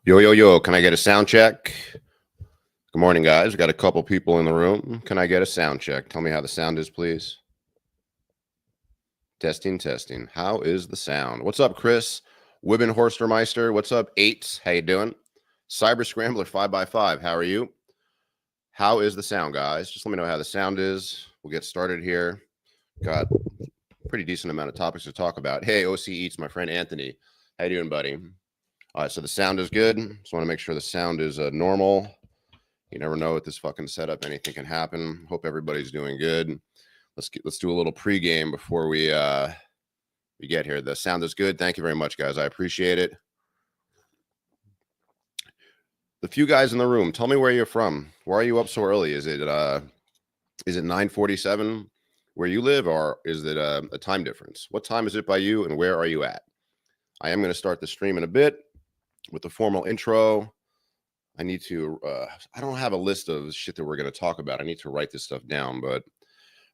Yo, yo, yo, can I get a sound check? Good morning, guys. We got a couple people in the room. Can I get a sound check? Tell me how the sound is, please. Testing, testing. How is the sound? What's up, Chris? Wibben Horstermeister. What's up, Eights? How you doing? Cyber Scrambler 5x5. How are you? How is the sound, guys? Just let me know how the sound is. We'll get started here. Got a pretty decent amount of topics to talk about. Hey, OC Eats, my friend Anthony. How you doing, buddy? All right, so the sound is good. Just want to make sure the sound is normal. You never know with this fucking setup. Anything can happen. Hope everybody's doing good. Let's do a little pregame before we get here. The sound is good. Thank you very much, guys. I appreciate it. The few guys in the room, tell me where you're from. Why are you up so early? Is it 9:47 where you live, or is it a time difference? What time is it by you, and where are you at? I am going to start the stream in a bit with the formal intro. I need to, I don't have a list of shit that we're going to talk about. I need to write this stuff down, but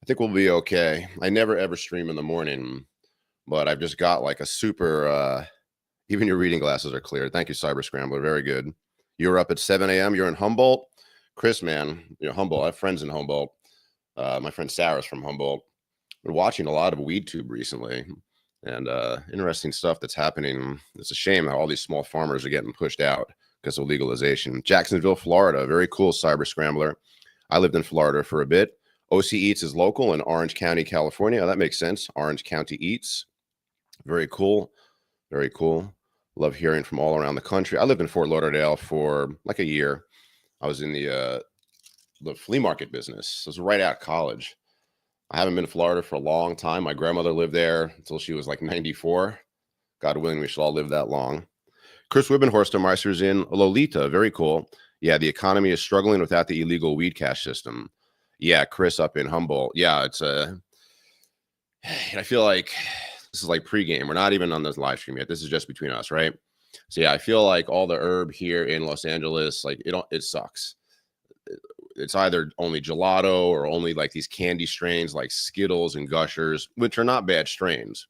I think we'll be okay. I never ever stream in the morning, but I've just got like a super, even your reading glasses are clear. Thank you, Cyber Scrambler. Very good. You're up at 7 a.m. You're in Humboldt. Chris, man, Humboldt. I have friends in Humboldt. My friend Sarah's from Humboldt. Been watching a lot of WeedTube recently, and interesting stuff that's happening. It's a shame how all these small farmers are getting pushed out because of legalization. Jacksonville, Florida, very cool, Cyber Scrambler. I lived in Florida for a bit. OC Eats is local in Orange County, California. That makes sense. Orange County Eats. Very cool. Very cool. Love hearing from all around the country. I lived in Fort Lauderdale for like a year. I was in the flea market business. It was right out of college. I haven't been to Florida for a long time. My grandmother lived there until she was like 94. God willing, we should all live that long. Chris Wibbenhorstermeister's in Lolita. Very cool. Yeah, the economy is struggling without the illegal weed cash system. Yeah, Chris up in Humboldt. Yeah, it's I feel like this is like pregame. We're not even on this live stream yet. This is just between us, right? So yeah, I feel like all the herb here in Los Angeles, like it sucks. It's either only gelato or only like these candy strains like Skittles and Gushers, which are not bad strains.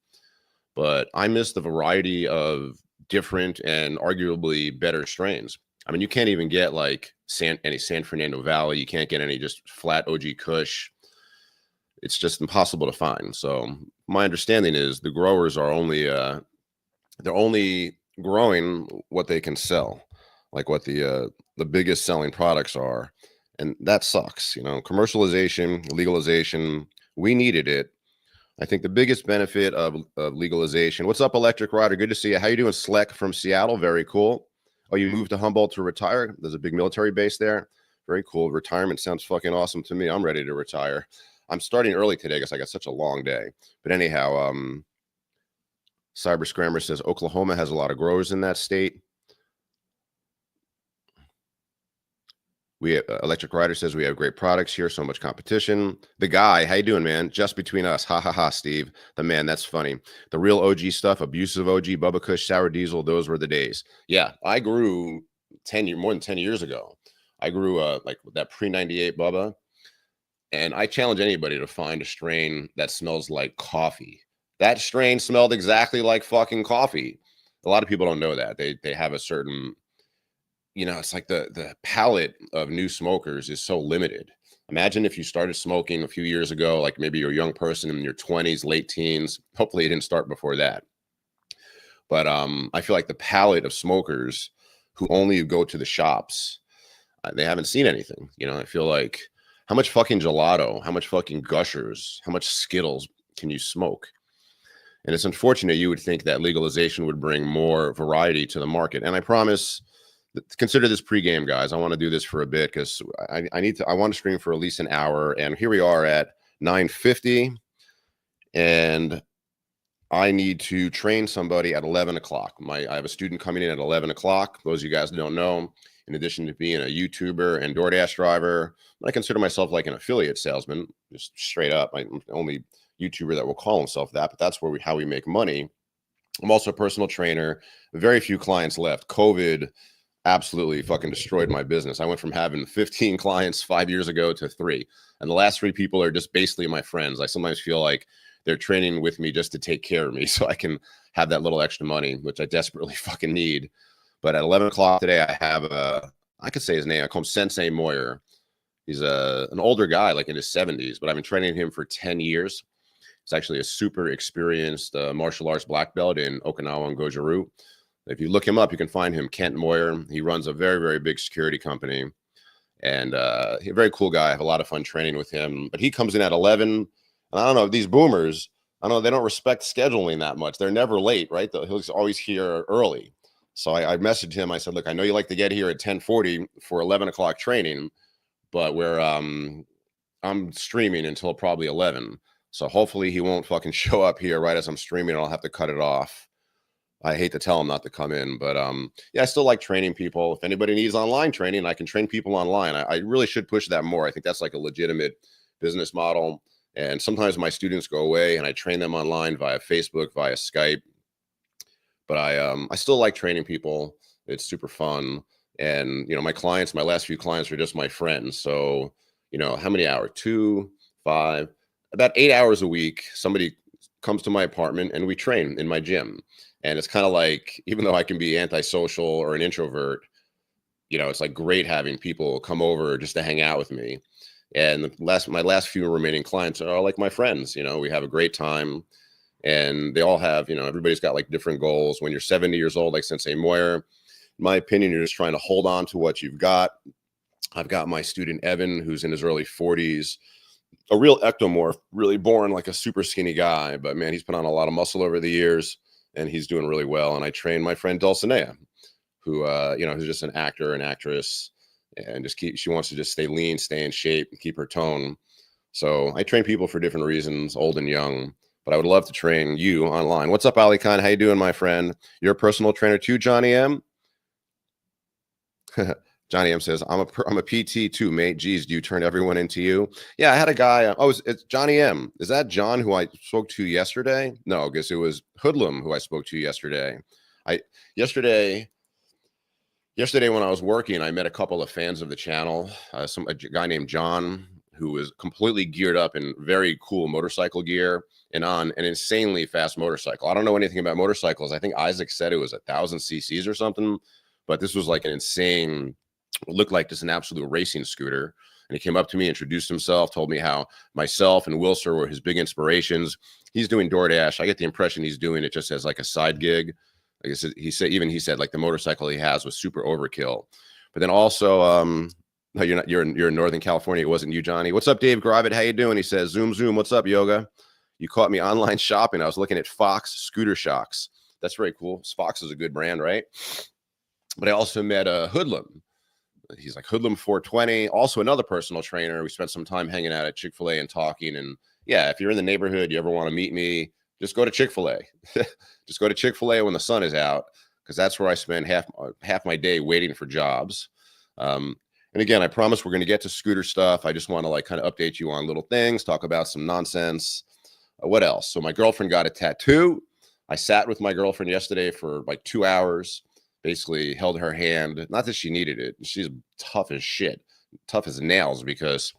But I miss the variety of different and arguably better strains. I mean, you can't even get like any San Fernando Valley. You can't get any just flat OG Kush. It's just impossible to find. So my understanding is the growers are only they're only growing what they can sell, like what the biggest selling products are, and that sucks. Commercialization, legalization, we needed it. I think the biggest benefit of legalization. What's up, Electric Rider? Good to see you. How you doing, Sleck from Seattle? Very cool. Oh, you moved to Humboldt to retire? There's a big military base there. Very cool. Retirement sounds fucking awesome to me. I'm ready to retire. I'm starting early today because I got such a long day. But anyhow, Cyber Scrammer says Oklahoma has a lot of growers in that state. Electric Rider says we have great products here, so much competition. The guy, how you doing, man? Just between us, ha ha ha, Steve. The man, that's funny. The real OG stuff, abusive OG, Bubba Kush, Sour Diesel, those were the days. Yeah, I grew more than 10 years ago. I grew like that pre-98 Bubba, and I challenge anybody to find a strain that smells like coffee. That strain smelled exactly like fucking coffee. A lot of people don't know that. They have a certain... it's like the palate of new smokers is so limited. Imagine if you started smoking a few years ago, like maybe you're a young person in your 20s, late teens. Hopefully you didn't start before that. But I feel like the palate of smokers who only go to the shops, they haven't seen anything. I feel like how much fucking gelato, how much fucking Gushers, how much Skittles can you smoke? And it's unfortunate. You would think that legalization would bring more variety to the market. And I promise... consider this pregame, guys. I want to do this for a bit because I want to stream for at least an hour. And here we are at 9:50, and I need to train somebody at 11 o'clock. I have a student coming in at 11 o'clock. Those of you guys who don't know, in addition to being a YouTuber and DoorDash driver, I consider myself like an affiliate salesman, just straight up. I'm the only YouTuber that will call himself that, but that's how we make money. I'm also a personal trainer. Very few clients left. COVID absolutely fucking destroyed my business. I went from having 15 clients 5 years ago to 3. And the last 3 people are just basically my friends. I sometimes feel like they're training with me just to take care of me so I can have that little extra money, which I desperately fucking need. But at 11 o'clock today, I have I could say his name. I call him Sensei Moyer. He's an older guy, like in his 70s, but I've been training him for 10 years. He's actually a super experienced martial arts black belt in Okinawa and Goju-Ryu. If you look him up, you can find him, Kent Moyer. He runs a very, very big security company. And he's a very cool guy. I have a lot of fun training with him. But he comes in at 11. And I don't know, these boomers, I don't know, they don't respect scheduling that much. They're never late, right? He's always here early. So I messaged him. I said, look, I know you like to get here at 10:40 for 11 o'clock training, but I'm streaming until probably 11. So hopefully he won't fucking show up here right as I'm streaming and I'll have to cut it off. I hate to tell him not to come in, but yeah, I still like training people. If anybody needs online training, I can train people online. I really should push that more. I think that's like a legitimate business model. And sometimes my students go away and I train them online via Facebook, via Skype. But I still like training people. It's super fun. And, you know, my clients, my last few clients are just my friends. So, you know, how many hours? 2, 5, about 8 hours a week. Somebody comes to my apartment and we train in my gym. And it's kind of like, even though I can be antisocial or an introvert, you know, it's like great having people come over just to hang out with me. And my last few remaining clients are like my friends. You know, we have a great time. And they all have, you know, everybody's got like different goals. When you're 70 years old, like Sensei Moyer, in my opinion, you're just trying to hold on to what you've got. I've got my student, Evan, who's in his early 40s, a real ectomorph, really born like a super skinny guy. But man, he's put on a lot of muscle over the years and he's doing really well. And I train my friend Dulcinea, who, you know, who's just an actor and actress and she wants to just stay lean, stay in shape, and keep her tone. So I train people for different reasons, old and young. But I would love to train you online. What's up, Ali Khan? How you doing, my friend? You're a personal trainer too, Johnny M? Johnny M says, I'm a PT too, mate. Geez, do you turn everyone into you? Yeah, I had a guy. It's Johnny M. Is that John who I spoke to yesterday? No, I guess it was Hoodlum who I spoke to yesterday. Yesterday when I was working, I met a couple of fans of the channel. A guy named John, who was completely geared up in very cool motorcycle gear and on an insanely fast motorcycle. I don't know anything about motorcycles. I think Isaac said it was 1,000 cc's or something, but this was like an insane, looked like just an absolute racing scooter. And he came up to me, introduced himself, told me how myself and Wilser were his big inspirations. He's doing DoorDash. I get the impression he's doing it just as like a side gig. Like I said, he said like the motorcycle he has was super overkill. But then also, no, you're in Northern California. It wasn't you, Johnny. What's up, Dave Gravitt? How you doing? He says, zoom. What's up, Yoga? You caught me online shopping. I was looking at Fox scooter shocks. That's very cool. Fox is a good brand, right? But I also met a Hoodlum. He's like Hoodlum 420. Also another personal trainer. We spent some time hanging out at Chick-fil-A and talking. And yeah, if you're in the neighborhood, you ever want to meet me, just go to Chick-fil-A. Just go to Chick-fil-A when the sun is out, because that's where I spend half my day waiting for jobs. And again, I promise we're going to get to scooter stuff. I just want to like kind of update you on little things, talk about some nonsense. What else? So my girlfriend got a tattoo. I sat with my girlfriend yesterday for like 2 hours, basically held her hand. Not that she needed it. She's tough as shit, tough as nails, because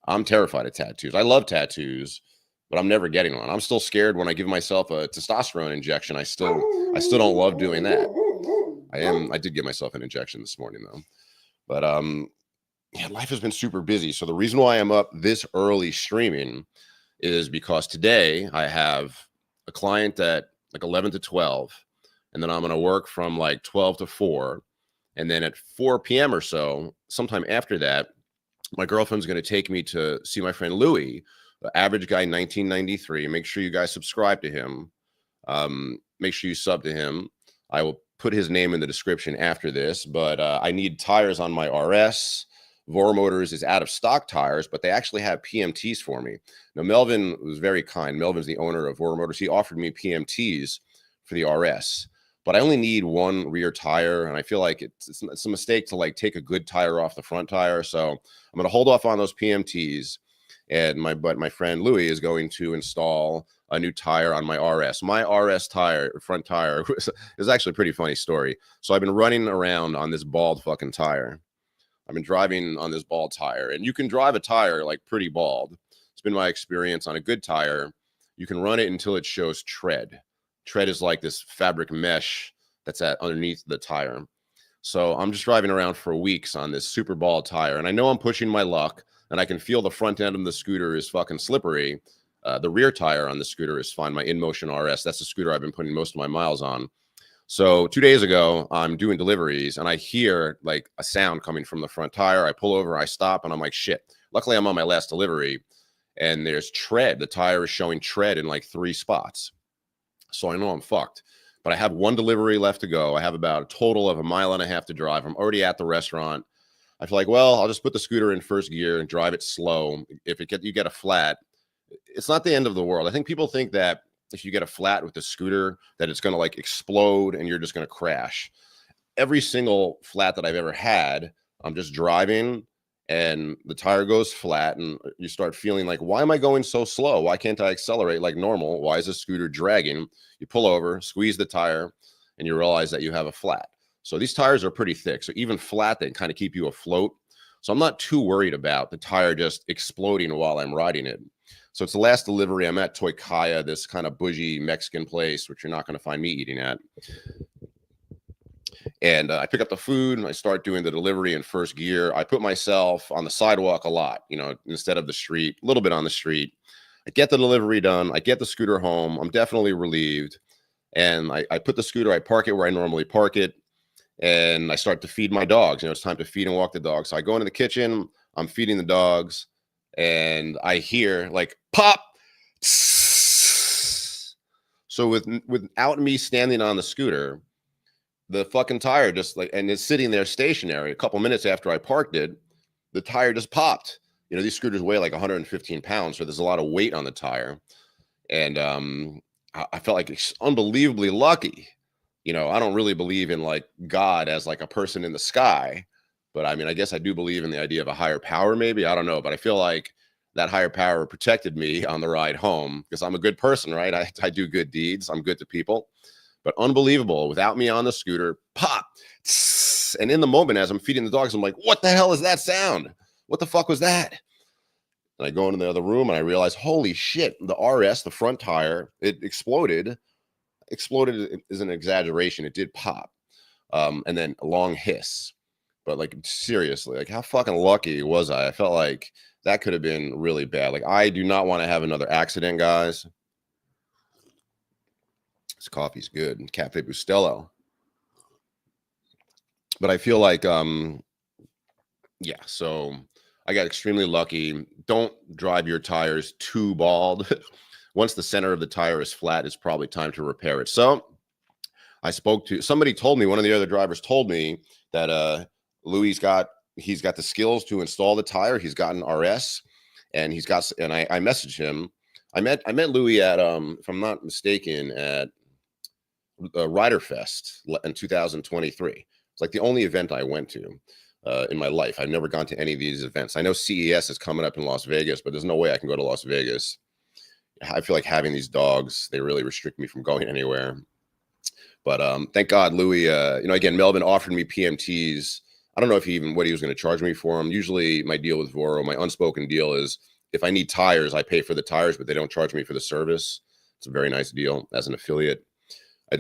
I'm terrified of tattoos. I love tattoos, but I'm never getting one. I'm still scared when I give myself a testosterone injection. I still don't love doing that. I did give myself an injection this morning though. But yeah, life has been super busy. So the reason why I'm up this early streaming is because today I have a client at like 11 to 12, and then I'm going to work from like 12 to 4. And then at 4 p.m. or so, sometime after that, my girlfriend's going to take me to see my friend Louie, the Average Guy 1993. Make sure you guys subscribe to him. Make sure you sub to him. I will put his name in the description after this, but I need tires on my RS. Voromotors is out of stock tires, but they actually have PMTs for me. Now, Melvin was very kind. Melvin's the owner of Voromotors. He offered me PMTs for the RS, but I only need one rear tire, and I feel like it's a mistake to like take a good tire off the front tire. So I'm going to hold off on those PMTs, and my friend Louie is going to install a new tire on my RS. My RS tire, front tire, is actually a pretty funny story. So I've been running around on this bald fucking tire. I've been driving on this bald tire, and you can drive a tire like pretty bald. It's been my experience on a good tire. You can run it until it shows tread. Tread is like this fabric mesh that's underneath the tire. So I'm just driving around for weeks on this super ball tire, and I know I'm pushing my luck, and I can feel the front end of the scooter is fucking slippery. The rear tire on the scooter is fine. My InMotion RS, that's the scooter I've been putting most of my miles on. So 2 days ago, I'm doing deliveries, and I hear like a sound coming from the front tire. I pull over, I stop, and I'm like, shit. Luckily, I'm on my last delivery, and there's tread. The tire is showing tread in like 3 spots. So I know I'm fucked. But I have 1 delivery left to go. I have about a total of 1.5 miles to drive. I'm already at the restaurant. I feel like, well, I'll just put the scooter in first gear and drive it slow. If you get a flat, it's not the end of the world. I think people think that if you get a flat with the scooter, that it's going to like explode and you're just going to crash. Every single flat that I've ever had, I'm just driving and the tire goes flat and you start feeling like, why am I going so slow? Why can't I accelerate like normal? Why is the scooter dragging? You pull over, squeeze the tire, and you realize that you have a flat. So these tires are pretty thick. So even flat, they kind of keep you afloat. So I'm not too worried about the tire just exploding while I'm riding it. So it's the last delivery. I'm at Toykaya, this kind of bougie Mexican place, which you're not going to find me eating at. And I pick up the food and I start doing the delivery in first gear. I put myself on the sidewalk a lot, you know, instead of the street, a little bit on the street. I get the delivery done. I get the scooter home. I'm definitely relieved. And I put the scooter, I park it where I normally park it. And I start to feed my dogs. You know, it's time to feed and walk the dogs. So I go into the kitchen. I'm feeding the dogs. And I hear like pop. So without me standing on the scooter, the fucking tire just like, and it's sitting there stationary. A couple minutes after I parked it, the tire just popped. You know, these scooters weigh like 115 pounds, so there's a lot of weight on the tire. And I felt like it's unbelievably lucky. You know, I don't really believe in like God as like a person in the sky, but I mean, I guess I do believe in the idea of a higher power, maybe. I don't know, but I feel like that higher power protected me on the ride home because I'm a good person, right? I do good deeds. I'm good to people. But unbelievable, without me on the scooter, pop. And in the moment, as I'm feeding the dogs, I'm like, what the hell is that sound? What the fuck was that? And I go into the other room and I realize, holy shit, the RS, the front tire, it exploded. Exploded is an exaggeration. It did pop. And then a long hiss. But like, seriously, like how fucking lucky was I? I felt like that could have been really bad. Like, I do not want to have another accident, guys. This coffee's good. Cafe Bustelo. But I feel like, yeah, so I got extremely lucky. Don't drive your tires too bald. Once the center of the tire is flat, it's probably time to repair it. So I spoke to somebody, told me, one of the other drivers told me that Louis he's got the skills to install the tire. He's got an RS and I messaged him. I met Louis at if I'm not mistaken at Rider Fest in 2023. It's like the only event I went to in my life. I've never gone to any of these events. I know CES is coming up in Las Vegas, but there's no way I can go to Las Vegas. I feel like having these dogs, they really restrict me from going anywhere. But thank God, Louis, you know, again, Melvin offered me PMTs. I don't know if what he was going to charge me for them. Usually my deal with Voro, my unspoken deal is if I need tires, I pay for the tires, but they don't charge me for the service. It's a very nice deal as an affiliate.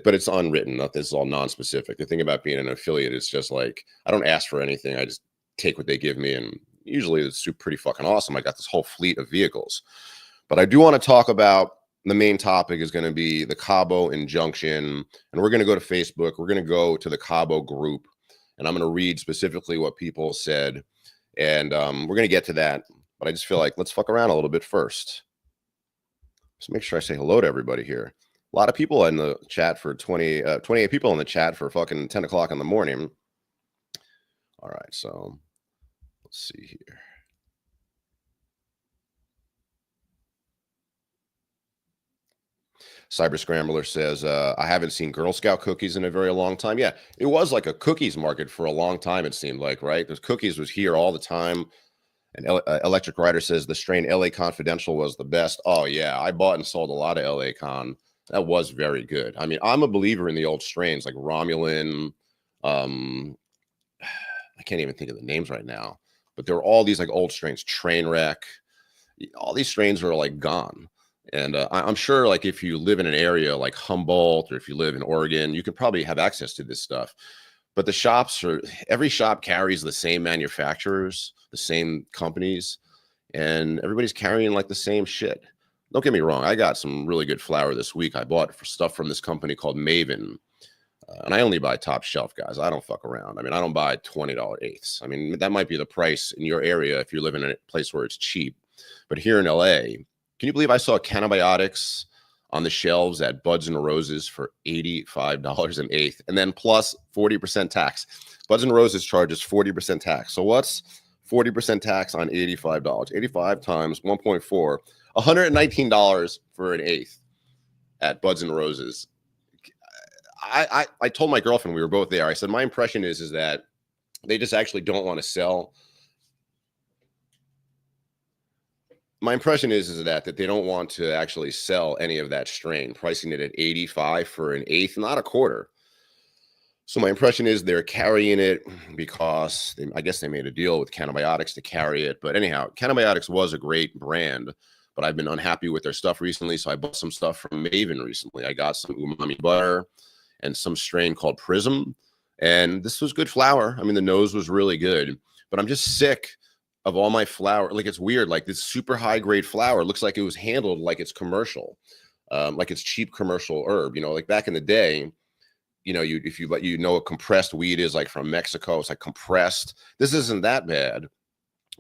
But it's unwritten. This is all non-specific. The thing about being an affiliate is just like, I don't ask for anything. I just take what they give me. And usually it's pretty fucking awesome. I got this whole fleet of vehicles. But I do want to talk about, the main topic is going to be the KAABO injunction. And we're going to go to Facebook. We're going to go to the KAABO group. And I'm going to read specifically what people said. And we're going to get to that. But I just feel like let's fuck around a little bit first. Just make sure I say hello to everybody here. A lot of people in the chat for 28 people in the chat for fucking 10 o'clock in the morning. All right, so let's see here. Cyber Scrambler says, I haven't seen Girl Scout cookies in a very long time. Yeah, it was like a cookies market for a long time, it seemed like, right? Those cookies was here all the time. And Electric Rider says the strain LA Confidential was the best. Oh, yeah, I bought and sold a lot of LA Con. That was very good. I mean, I'm a believer in the old strains like Romulan. I can't even think of the names right now, but there were all these like old strains, Trainwreck. All these strains are like gone. And I'm sure like if you live in an area like Humboldt or if you live in Oregon, you could probably have access to this stuff. but the shops are, every shop carries the same manufacturers, the same companies, and everybody's carrying like the same shit. Don't get me wrong. I got some really good flower this week. I bought stuff from this company called Maven. And I only buy top shelf, guys. I don't fuck around. I mean, I don't buy $20 eighths. I mean, that might be the price in your area if you live in a place where it's cheap. But here in LA, can you believe I saw Cannabis on the shelves at Buds and Roses for $85 an eighth, and then plus 40% tax. Buds and Roses charges 40% tax. So what's 40% tax on $85? 85 times 1.4, $119 for an eighth at Buds and Roses. I told my girlfriend, we were both there, I said, my impression is that they just actually don't want to sell. My impression is that they don't want to actually sell any of that strain, pricing it at 85 for an eighth, not a quarter. So my impression is they're carrying it because I guess they made a deal with Cannabis to carry it. But anyhow, Cannabis was a great brand, but I've been unhappy with their stuff recently. So I bought some stuff from Maven recently. I got some umami butter and some strain called Prism. And this was good flower. I mean, the nose was really good, but I'm just sick of all my flower. Like, it's weird. Like, this super high grade flower looks like it was handled like it's commercial, like it's cheap commercial herb. You know, like back in the day, you know, if you know what compressed weed is, like from Mexico, it's like compressed. This isn't that bad.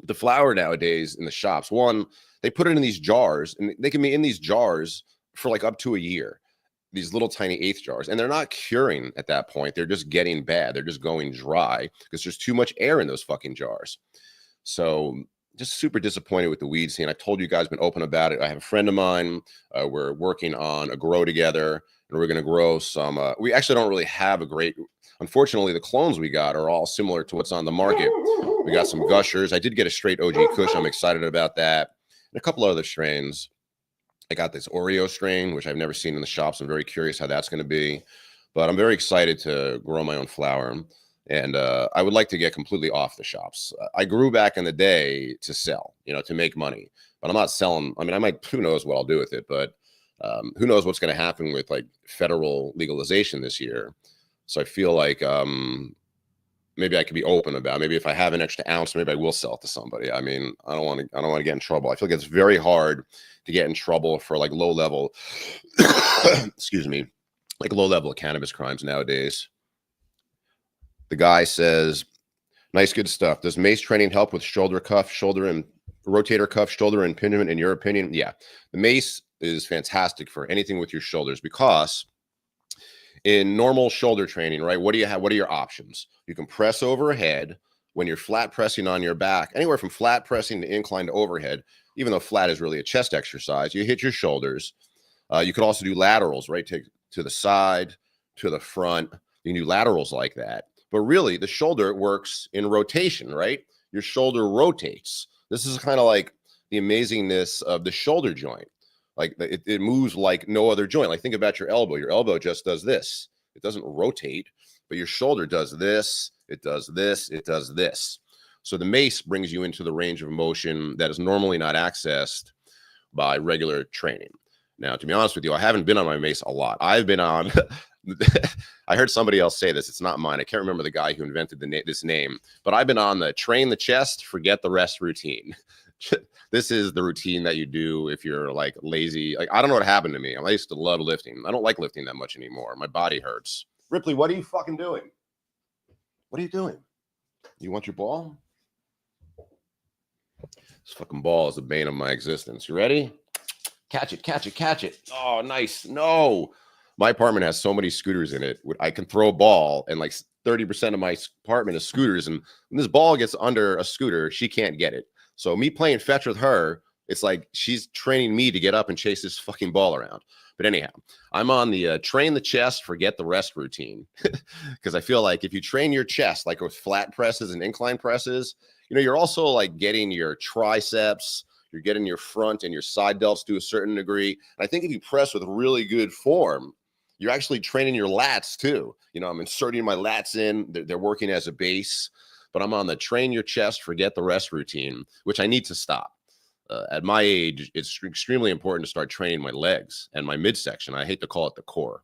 The flower nowadays in the shops, one, they put it in these jars, and they can be in these jars for like up to a year. These little tiny eighth jars, and they're not curing at that point. They're just getting bad. They're just going dry because there's too much air in those fucking jars. So just super disappointed with the weed scene. I told you guys, been open about it. I have a friend of mine. We're working on a grow together, and we're going to grow some. We actually don't really have a great, unfortunately, the clones we got are all similar to what's on the market. We got some gushers. I did get a straight OG Kush. I'm excited about that. And a couple other strains. I got this Oreo strain, which I've never seen in the shops. I'm very curious how that's going to be, but I'm very excited to grow my own flower. And I would like to get completely off the shops. I grew back in the day to sell, you know, to make money, but I'm not selling. I mean, I might, who knows what I'll do with it, but who knows what's going to happen with like federal legalization this year. So I feel like maybe I could be open about it. Maybe if I have an extra ounce, maybe I will sell it to somebody. I mean, I don't want to get in trouble. I feel like it's very hard to get in trouble for like low level, excuse me, like low level cannabis crimes nowadays. The guy says, nice, good stuff. Does mace training help with shoulder cuff, shoulder and rotator cuff, shoulder impingement, in your opinion? Yeah, the mace is fantastic for anything with your shoulders, because in normal shoulder training, right, what do you have? What are your options? You can press overhead when you're flat pressing on your back, anywhere from flat pressing to incline to overhead, even though flat is really a chest exercise. You hit your shoulders. You could also do laterals, right? Take to the side, to the front. You can do laterals like that. But really, the shoulder works in rotation, right? Your shoulder rotates. This is kind of like the amazingness of the shoulder joint. Like it moves like no other joint. Like, think about your elbow. Your elbow just does this. It doesn't rotate, but your shoulder does this. It does this. It does this. So the mace brings you into the range of motion that is normally not accessed by regular training. Now, to be honest with you, I haven't been on my mace a lot. I've been on, I heard somebody else say this. It's not mine. I can't remember the guy who invented this name, but I've been on the train the chest, forget the rest routine. This is the routine that you do if you're like lazy. Like, I don't know what happened to me. I used to love lifting. I don't like lifting that much anymore. My body hurts. Ripley, what are you fucking doing? What are you doing? You want your ball? This fucking ball is the bane of my existence. You ready? Catch it, catch it, catch it. Oh, nice. No. My apartment has so many scooters in it. I can throw a ball, and like 30% of my apartment is scooters. And when this ball gets under a scooter, she can't get it. So me playing fetch with her, it's like she's training me to get up and chase this fucking ball around. But anyhow, I'm on the train the chest, forget the rest routine. Because I feel like if you train your chest, like with flat presses and incline presses, you know, you're also like getting your triceps, you're getting your front and your side delts to a certain degree. And I think if you press with really good form, you're actually training your lats too. You know, I'm inserting my lats in, they're working as a base. But I'm on the train your chest, forget the rest routine, which I need to stop. At my age, it's extremely important to start training my legs and my midsection. I hate to call it the core.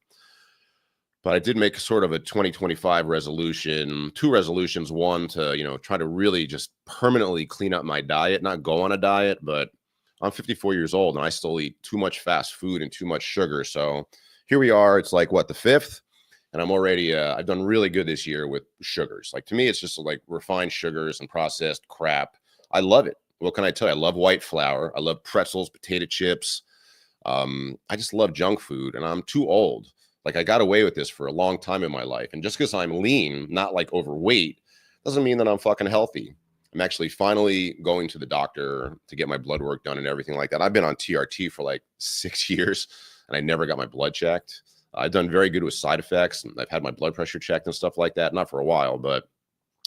But I did make sort of a 2025 resolution, two resolutions. One to, try to really just permanently clean up my diet, not go on a diet, but I'm 54 years old and I still eat too much fast food and too much sugar. So here we are. It's like what, the fifth? And I'm already, I've done really good this year with sugars. Like to me, it's just like refined sugars and processed crap. I love it. What can I tell you? I love white flour. I love pretzels, potato chips. I just love junk food and I'm too old. Like I got away with this for a long time in my life. And just because I'm lean, not like overweight, doesn't mean that I'm fucking healthy. I'm actually finally going to the doctor to get my blood work done and everything like that. I've been on TRT for like 6 years and I never got my blood checked. I've done very good with side effects. And I've had my blood pressure checked and stuff like that. Not for a while, but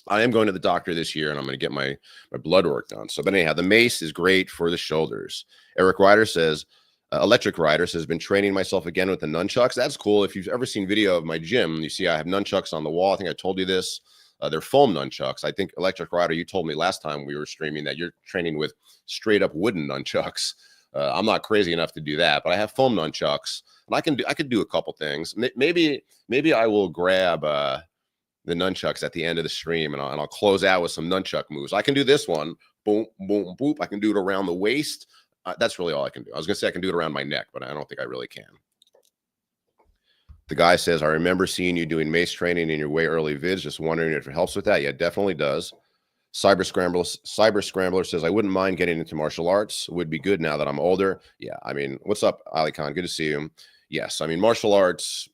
I am going to the doctor this year and I'm going to get my blood work done. So, but anyhow, the mace is great for the shoulders. Eric Ryder says, Electric Rider says, been training myself again with the nunchucks. That's cool. If you've ever seen video of my gym, you see I have nunchucks on the wall. I think I told you this. They're foam nunchucks. I think Electric Rider, you told me last time we were streaming that you're training with straight up wooden nunchucks. I'm not crazy enough to do that, but I have foam nunchucks, and I could do a couple things. Maybe I will grab the nunchucks at the end of the stream, and I'll close out with some nunchuck moves. I can do this one, boom, boom, boop. I can do it around the waist. That's really all I can do. I was going to say I can do it around my neck, but I don't think I really can. The guy says, I remember seeing you doing mace training in your way early vids. Just wondering if it helps with that. Yeah, it definitely does. Cyber Scrambler says, I wouldn't mind getting into martial arts. It would be good now that I'm older. Yeah, I mean, what's up, Ali Khan? Good to see you. Yes, I mean, martial arts,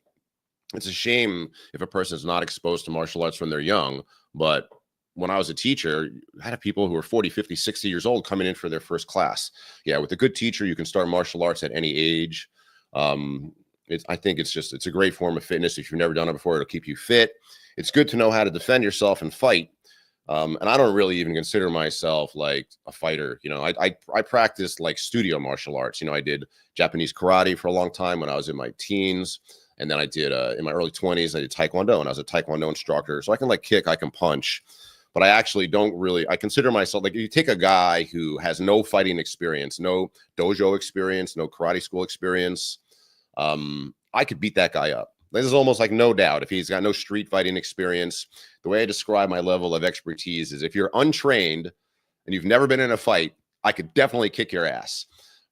it's a shame if a person is not exposed to martial arts when they're young, but when I was a teacher, I had people who were 40, 50, 60 years old coming in for their first class. Yeah, with a good teacher, you can start martial arts at any age. I think it's a great form of fitness. If you've never done it before, it'll keep you fit. It's good to know how to defend yourself and fight. And I don't really even consider myself like a fighter. I practiced like studio martial arts. I did Japanese karate for a long time when I was in my teens. And then I did, in my early 20s, I did Taekwondo, and I was a Taekwondo instructor. So I can like kick, I can punch. But I actually I consider myself, like, if you take a guy who has no fighting experience, no dojo experience, no karate school experience, I could beat that guy up. This is almost like no doubt. If he's got no street fighting experience, the way I describe my level of expertise is if you're untrained and you've never been in a fight, I could definitely kick your ass.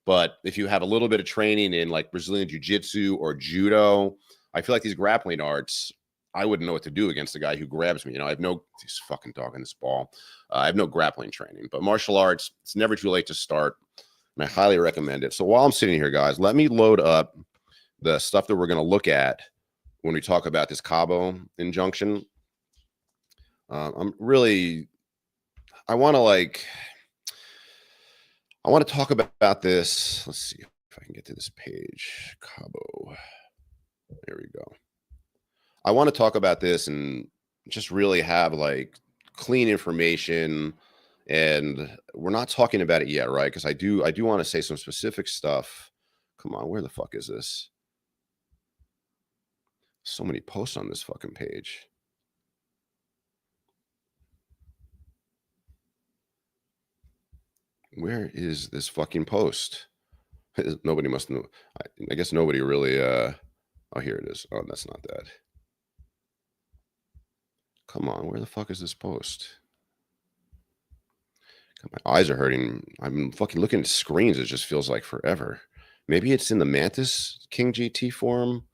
But if you have a little bit of training in like Brazilian jiu-jitsu or judo, I feel like these grappling arts, I wouldn't know what to do against a guy who grabs me. I have he's fucking dogging this ball. I have no grappling training, but martial arts, it's never too late to start. And I highly recommend it. So while I'm sitting here, guys, let me load up the stuff that we're going to look at when we talk about this KAABO injunction. I want to talk about this. Let's see if I can get to this page. KAABO. There we go. I want to talk about this and just really have like clean information, and we're not talking about it yet, right? Because I do want to say some specific stuff. Come on, where the fuck is this? So many posts on this fucking page. Where is this fucking post? Nobody must know. I guess nobody really. Oh, here it is. Oh, that's not that. Come on, where the fuck is this post? God, my eyes are hurting. I've been fucking looking at screens. It just feels like forever. Maybe it's in the Mantis King GT forum.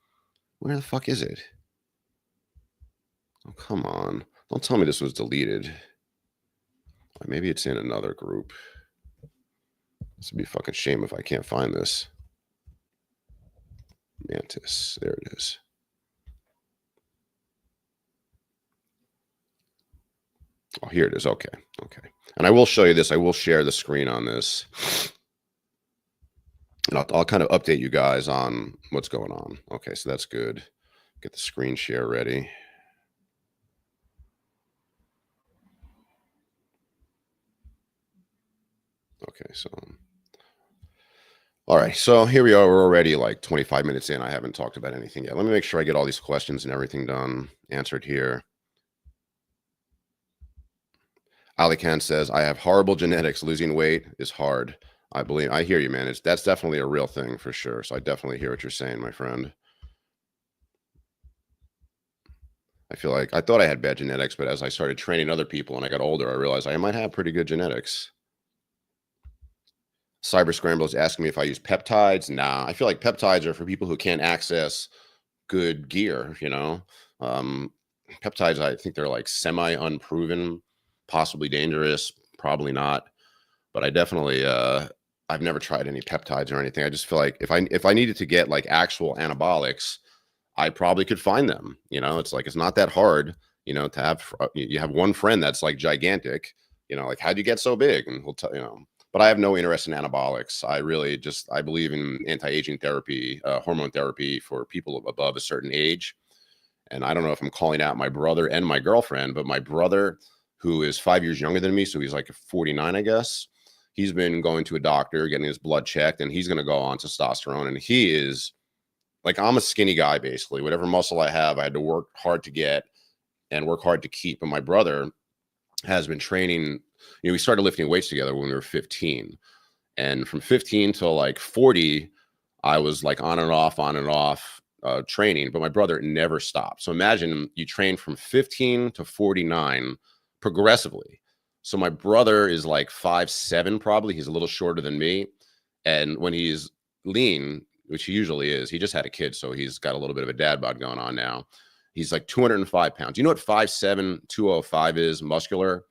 Where the fuck is it? Oh, come on. Don't tell me this was deleted. Maybe it's in another group. This would be a fucking shame if I can't find this. Mantis. There it is. Oh, here it is. Okay. Okay. And I will show you this. I will share the screen on this. And I'll kind of update you guys on what's going on. Okay, so that's good. Get the screen share ready. Okay, so all right, so here we are. We're already like 25 minutes in. I haven't talked about anything yet. Let me make sure I get all these questions and everything done, answered here. Ali Khan says, I have horrible genetics. Losing weight is hard. I hear you, man. That's definitely a real thing for sure. So I definitely hear what you're saying, my friend. I feel like I thought I had bad genetics, but as I started training other people and I got older, I realized I might have pretty good genetics. Cyber Scramble is asking me if I use peptides. Nah, I feel like peptides are for people who can't access good gear, you know? Um, Peptides, I think they're like semi unproven, possibly dangerous, probably not. But I definitely, I've never tried any peptides or anything. I just feel like if I needed to get like actual anabolics, I probably could find them. You know, it's like it's not that hard. You know, to have you have one friend that's like gigantic. You know, like how'd you get so big? And he'll tell you know. But I have no interest in anabolics. I really just I believe in anti-aging therapy, hormone therapy for people above a certain age. And I don't know if I'm calling out my brother and my girlfriend, but my brother, who is 5 years younger than me, so he's like 49, I guess. He's been going to a doctor, getting his blood checked, and he's going to go on testosterone. And he is like, I'm a skinny guy, basically. Whatever muscle I have, I had to work hard to get and work hard to keep. And my brother has been training. You know, we started lifting weights together when we were 15. And from 15 till like 40, I was like on and off training, but my brother never stopped. So imagine you train from 15 to 49 progressively. So my brother is like 5'7", probably. He's a little shorter than me. And when he's lean, which he usually is, he just had a kid, so he's got a little bit of a dad bod going on now. He's like 205 pounds. You know what 5'7", 205 is muscular?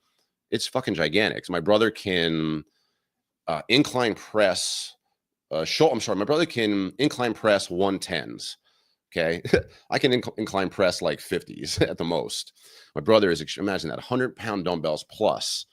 It's fucking gigantic. So my brother can incline press. I'm sorry, my brother can incline press 110s. Okay. I can incline press like 50s at the most. My brother is, imagine that, 100-pound dumbbells plus.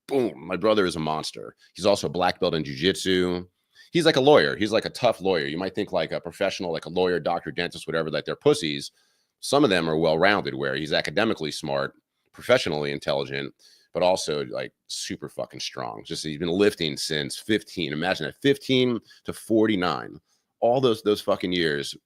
Boom. My brother is a monster. He's also a black belt in jiu-jitsu. He's like a lawyer. He's like a tough lawyer. You might think like a professional, like a lawyer, doctor, dentist, whatever, that they're pussies. Some of them are well-rounded, where he's academically smart, professionally intelligent, but also like super fucking strong. Just he's been lifting since 15. Imagine that, 15 to 49. All those fucking years,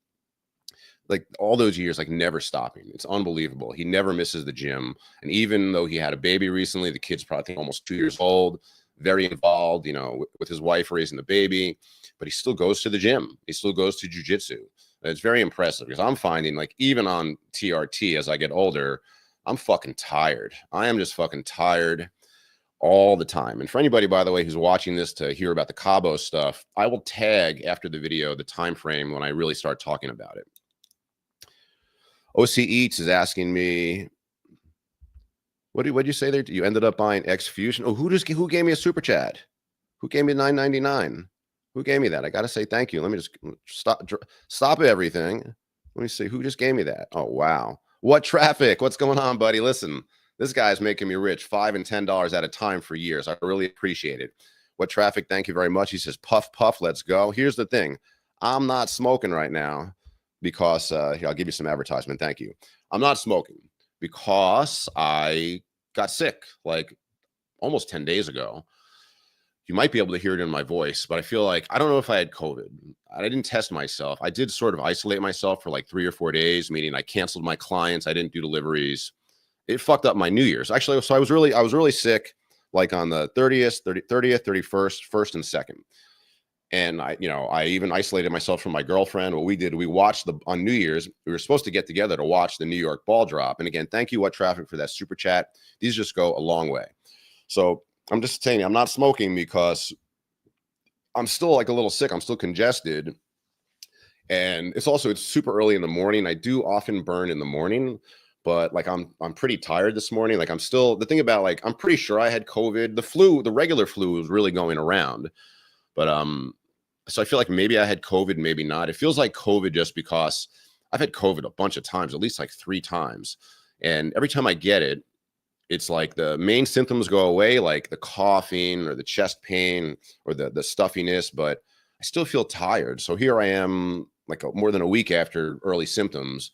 like all those years, like never stopping. It's unbelievable. He never misses the gym. And even though he had a baby recently, the kid's probably almost 2 years old, very involved, you know, with his wife raising the baby, but he still goes to the gym. He still goes to jujitsu. It's very impressive, because I'm finding like even on TRT as I get older, I'm fucking tired. I am just fucking tired all the time. And for anybody, by the way, who's watching this to hear about the KAABO stuff, I will tag after the video the time frame when I really start talking about it. OC Eats is asking me, what'd you say there? You ended up buying X Fusion? Oh, who gave me a super chat? Who gave me $9.99? Who gave me that? I gotta say thank you. Let me just stop everything. Let me see who just gave me that. Oh wow, what traffic? What's going on, buddy? Listen, this guy's making me rich, $5 and $10 at a time for years. I really appreciate it. What traffic? Thank you very much. He says, puff, puff, let's go. Here's the thing. I'm not smoking right now because here, I'll give you some advertisement. Thank you. I'm not smoking because I got sick like almost 10 days ago. You might be able to hear it in my voice, but I feel like, I don't know if I had COVID. I didn't test myself. I did sort of isolate myself for like 3 or 4 days, meaning I canceled my clients. I didn't do deliveries. It fucked up my New Year's. Actually, so I was really sick, like on the 30th, 31st, 1st and 2nd. And I even isolated myself from my girlfriend. What we did, we watched on New Year's, we were supposed to get together to watch the New York ball drop. And again, thank you, What Traffic, for that super chat. These just go a long way. So I'm just saying, I'm not smoking because I'm still like a little sick. I'm still congested. And it's super early in the morning. I do often burn in the morning, but like I'm pretty tired this morning. Like the thing about like, I'm pretty sure I had COVID. The flu, the regular flu was really going around. But so I feel like maybe I had COVID, maybe not. It feels like COVID just because I've had COVID a bunch of times, at least like 3 times. And every time I get it, it's like the main symptoms go away, like the coughing or the chest pain or the stuffiness, but I still feel tired. So here I am like more than a week after early symptoms,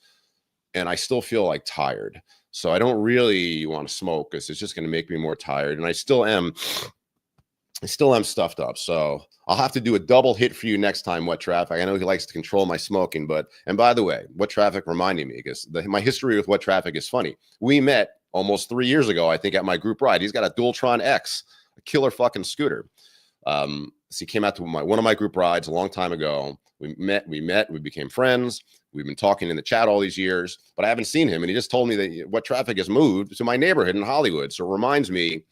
and I still feel like tired. So I don't really want to smoke because it's just going to make me more tired. And I still am stuffed up. So I'll have to do a double hit for you next time, What Traffic. I know he likes to control my smoking, and by the way, What Traffic reminding me, because my history with What Traffic is funny. We met almost 3 years ago, I think, at my group ride. He's got a Dualtron X, a killer fucking scooter. So he came out to one of my group rides a long time ago. We became friends. We've been talking in the chat all these years, but I haven't seen him. And he just told me that what traffic has moved to my neighborhood in Hollywood. So it reminds me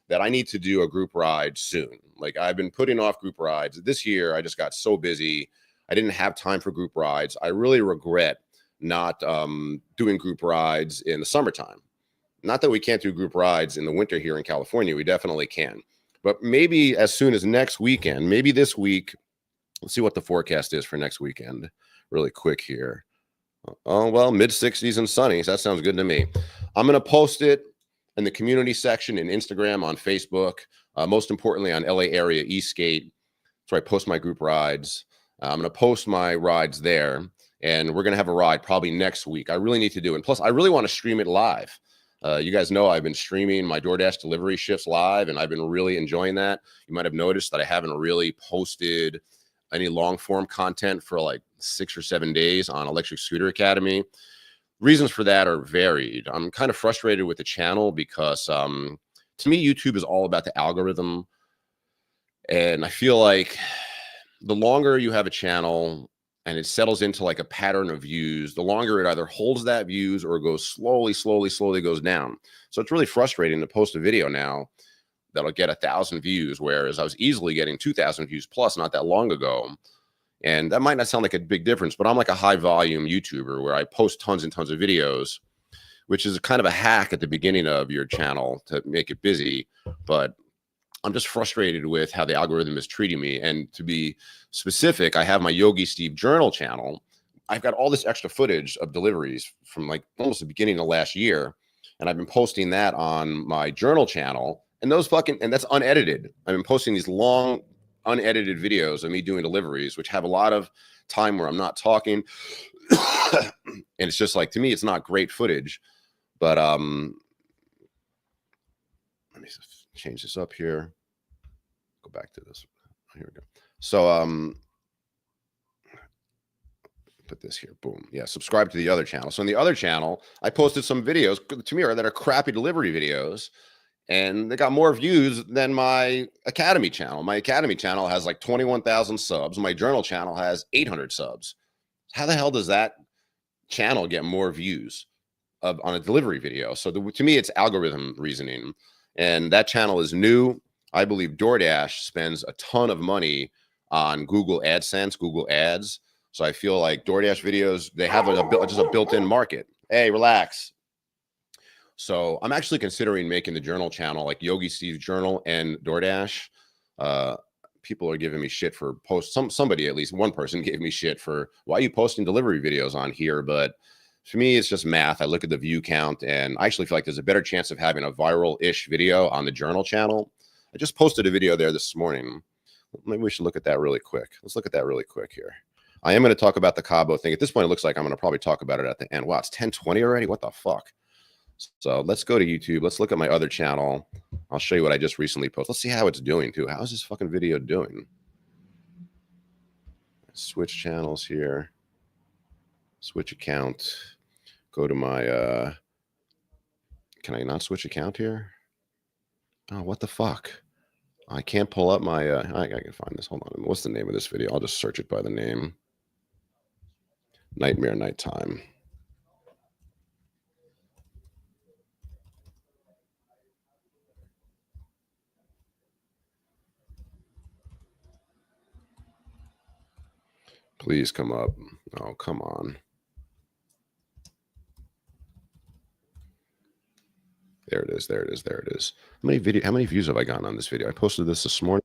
that I need to do a group ride soon. Like, I've been putting off group rides. This year, I just got so busy. I didn't have time for group rides. I really regret not doing group rides in the summertime. Not that we can't do group rides in the winter here in California. We definitely can. But maybe as soon as next weekend, maybe this week. Let's see what the forecast is for next weekend really quick here. Oh, well, mid-60s and sunny. So that sounds good to me. I'm going to post it in the community section in Instagram, on Facebook, most importantly on LA area Eastgate. So I post my group rides. I'm going to post my rides there, and we're going to have a ride probably next week. I really need to do it. And plus, I really want to stream it live. You guys know I've been streaming my DoorDash delivery shifts live, and I've been really enjoying that. You might have noticed that I haven't really posted any long form content for like 6 or 7 days on Electric Scooter Academy. Reasons for that are varied. I'm kind of frustrated with the channel because to me, YouTube is all about the algorithm. And I feel like the longer you have a channel and it settles into like a pattern of views, the longer it either holds that views or goes slowly goes down. So it's really frustrating to post a video now that'll get 1,000 views, whereas I was easily getting 2,000 views plus not that long ago. And that might not sound like a big difference, but I'm like a high volume YouTuber where I post tons and tons of videos, which is kind of a hack at the beginning of your channel to make it busy. But I'm just frustrated with how the algorithm is treating me. And to be specific, I have my Yogi Steves Journal channel. I've got all this extra footage of deliveries from like almost the beginning of last year. And I've been posting that on my journal channel. And and that's unedited. I've been posting these long, unedited videos of me doing deliveries, which have a lot of time where I'm not talking. And it's just like, to me, it's not great footage. But let me change this up here. Go back to this. Here we go. So put this here. Boom. Yeah, subscribe to the other channel. So in the other channel, I posted some videos to me that are crappy delivery videos. And they got more views than my Academy channel. My Academy channel has like 21,000 subs. My journal channel has 800 subs. How the hell does that channel get more views on a delivery video? So to me, it's algorithm reasoning. And that channel is new. I believe DoorDash spends a ton of money on Google AdSense, Google Ads. So I feel like DoorDash videos, they have just a built-in market. Hey, relax. So I'm actually considering making the journal channel like Yogi Steves Journal and DoorDash. People are giving me shit for somebody, at least one person gave me shit for, why are you posting delivery videos on here? But for me, it's just math. I look at the view count, and I actually feel like there's a better chance of having a viral-ish video on the journal channel. I just posted a video there this morning. Maybe we should look at that really quick. Let's look at that really quick here. I am going to talk about the KAABO thing. At this point, it looks like I'm going to probably talk about it at the end. Wow, it's 10:20 already? What the fuck? So let's go to YouTube. Let's look at my other channel. I'll show you what I just recently posted. Let's see how it's doing too. How's this fucking video doing? Switch channels here. Switch account. Go to my, can I not switch account here? Oh, what the fuck? I can't pull up my, I can find this. Hold on. What's the name of this video? I'll just search it by the name. Nightmare Nighttime. Please come up. Oh, come on. There it is. There it is. There it is. How many views have I gotten on this video? I posted this morning.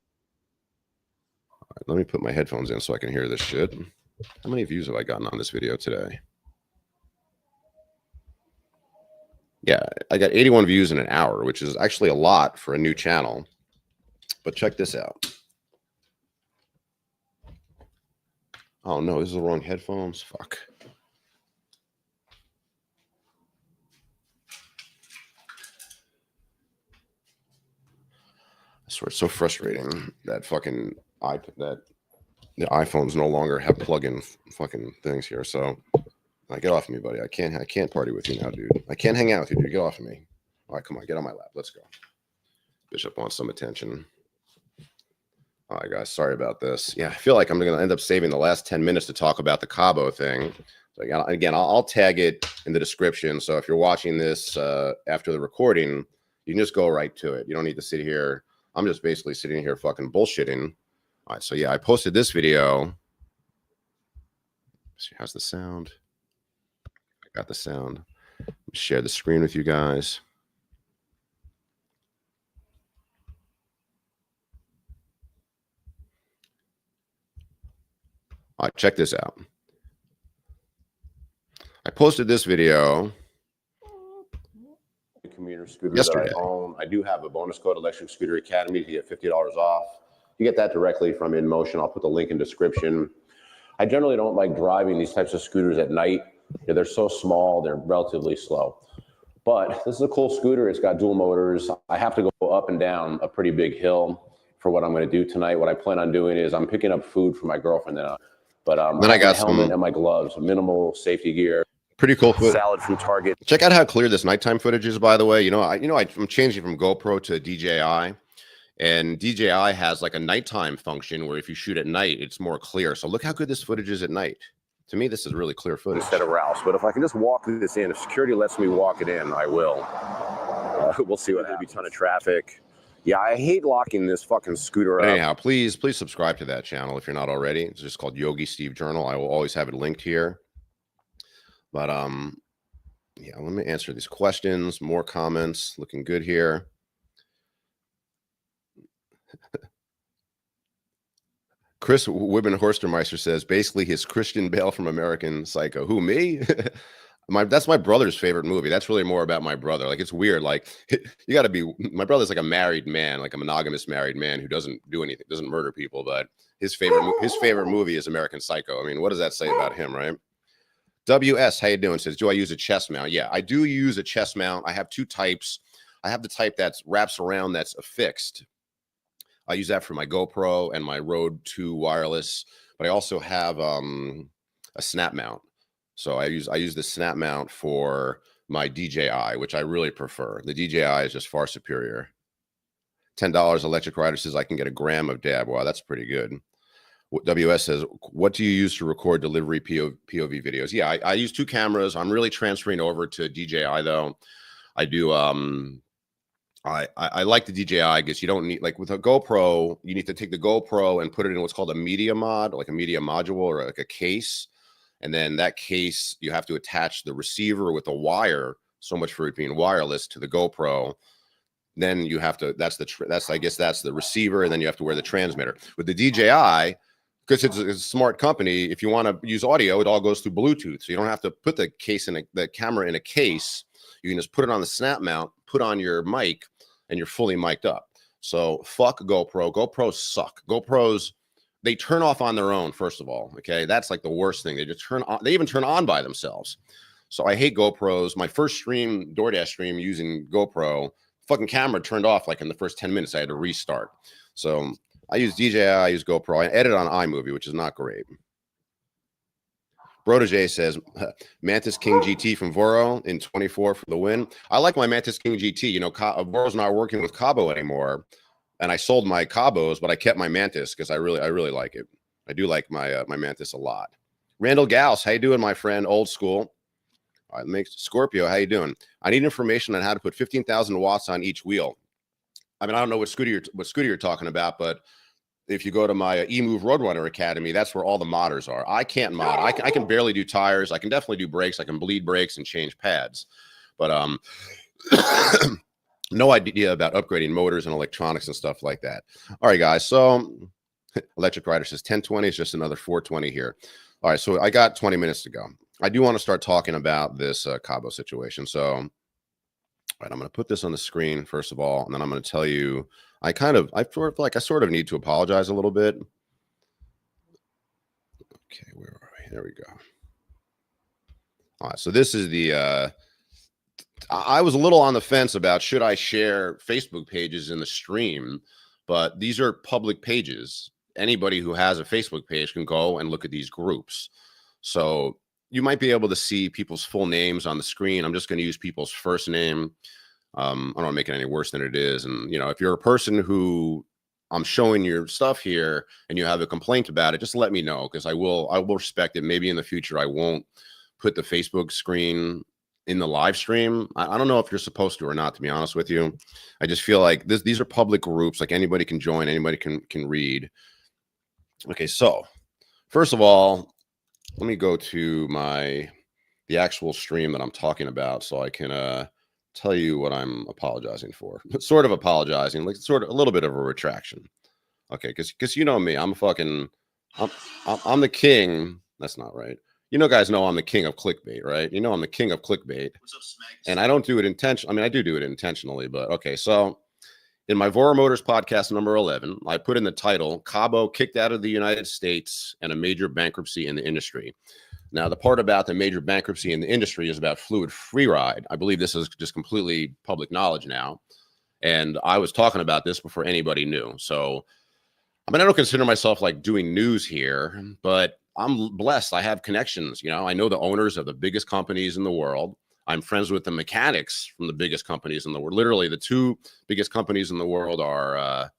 All right, let me put my headphones in so I can hear this shit. How many views have I gotten on this video today? Yeah, I got 81 views in an hour, which is actually a lot for a new channel. But check this out. Oh no, this is the wrong headphones. Fuck. I swear it's so frustrating that fucking the iPhones no longer have plug-in fucking things here. So get off of me, buddy. I can't party with you now, dude. I can't hang out with you, dude. Get off of me. All right, come on, get on my lap. Let's go. Bishop wants some attention. All right, guys, sorry about this. Yeah, I feel like I'm going to end up saving the last 10 minutes to talk about the KAABO thing. So again, I'll tag it in the description. So if you're watching this after the recording, you can just go right to it. You don't need to sit here. I'm just basically sitting here fucking bullshitting. All right, so yeah, I posted this video. Let's see, how's the sound? I got the sound. Share the screen with you guys. All right, check this out. I posted this video. Commuter scooter yesterday. That I own. I do have a bonus code, Electric Scooter Academy, to get $50 off. You get that directly from InMotion. I'll put the link in description. I generally don't like driving these types of scooters at night. They're so small, they're relatively slow. But this is a cool scooter. It's got dual motors. I have to go up and down a pretty big hill for what I'm going to do tonight. What I plan on doing is I'm picking up food for my girlfriend now. But then I got my helmet and my gloves, minimal safety gear. Pretty cool food. Salad from Target. Check out how clear this nighttime footage is, by the way. I'm changing from GoPro to DJI, and DJI has like a nighttime function where if you shoot at night, it's more clear. So look how good this footage is at night. To me, this is really clear footage. Instead of Rouse, but if I can just walk this in, if security lets me walk it in, I will. We'll see what happens. There'll be a ton of traffic. Yeah, I hate locking this fucking scooter up. Anyhow, please subscribe to that channel if you're not already. It's just called Yogi Steves Journal. I will always have it linked here. But yeah, let me answer these questions. More comments. Looking good here. Chris Wibben Horstermeister says basically his Christian Bale from American Psycho. Who, me? That's my brother's favorite movie. That's really more about my brother. Like, it's weird. Like, you got to be. My brother's like a married man, like a monogamous married man who doesn't do anything, doesn't murder people. But his favorite movie is American Psycho. I mean, what does that say about him, right? WS, how you doing? Says, do I use a chest mount? Yeah, I do use a chest mount. I have two types. I have the type that wraps around that's affixed. I use that for my GoPro and my Rode 2 wireless, but I also have a snap mount. So I use the snap mount for my DJI, which I really prefer. The DJI is just far superior. $10 Electric Rider says I can get a gram of dab. Wow, that's pretty good. WS says, what do you use to record delivery POV videos? Yeah, I use two cameras. I'm really transferring over to DJI though. I do. I like the DJI because you don't need, like with a GoPro, you need to take the GoPro and put it in what's called a media mod, like a media module or like a case. And then that case, you have to attach the receiver with a wire. So much for it being wireless to the GoPro. Then you have to, I guess that's the receiver. And then you have to wear the transmitter. With the DJI, because it's a smart company, if you want to use audio, it all goes through Bluetooth. So you don't have to put the camera in a case. You can just put it on the snap mount, put on your mic, and you're fully mic'd up. So fuck GoPro. GoPros suck. GoPros, they turn off on their own, first of all. Okay, that's like the worst thing. They just turn on. They even turn on by themselves. So I hate GoPros. My first stream, DoorDash stream using GoPro, fucking camera turned off like in the first 10 minutes. I had to restart. So I use DJI, I use GoPro. I edit on iMovie, which is not great. Brodaje says, Mantis King GT from Voro in 24 for the win. I like my Mantis King GT. You know, Voro's not working with KAABO anymore. And I sold my KAABOs, but I kept my Mantis because I really like it. I do like my my Mantis a lot. Randall Gauss, how you doing, my friend? Old school. All right, Scorpio, how you doing? I need information on how to put 15,000 watts on each wheel. I mean, I don't know what scooter you're talking about, but if you go to my EMOVE Roadrunner Academy, that's where all the modders are. I can't mod. I can barely do tires. I can definitely do brakes. I can bleed brakes and change pads. But no idea about upgrading motors and electronics and stuff like that. All right, guys. So Electric Rider says 1020 is just another 420 here. All right, so I got 20 minutes to go. I do want to start talking about this KAABO situation. So, all right, I'm going to put this on the screen first of all, and then I'm going to tell you. I sort of need to apologize a little bit. Okay, where are we? There we go. All right, so this is the. I was a little on the fence about should I share Facebook pages in the stream, but these are public pages. Anybody who has a Facebook page can go and look at these groups. So you might be able to see people's full names on the screen. I'm just going to use people's first name. I don't want to make it any worse than it is. And, you know, if you're a person who I'm showing your stuff here and you have a complaint about it, just let me know, because I will respect it. Maybe in the future I won't put the Facebook screen in the live stream. I don't know if you're supposed to or not, to be honest with you. I just feel like these are public groups, like anybody can join, anybody can read. Okay, so first of all, let me go to the actual stream that I'm talking about so I can tell you what I'm apologizing for. Sort of apologizing, like sort of a little bit of a retraction. Okay, because you know me, I'm the king. That's not right. You know, guys know I'm the king of clickbait, right? You know I'm the king of clickbait. What's up, Smags? And I don't do it intentionally. I mean, I do it intentionally, but okay. So in my Voromotors podcast number 11, I put in the title, KAABO kicked out of the United States and a major bankruptcy in the industry. Now, the part about the major bankruptcy in the industry is about Fluid Freeride. I believe this is just completely public knowledge now. And I was talking about this before anybody knew. So, I mean, I don't consider myself like doing news here, but I'm blessed. I have connections. You know, I know the owners of the biggest companies in the world. I'm friends with the mechanics from the biggest companies in the world. Literally, the two biggest companies in the world are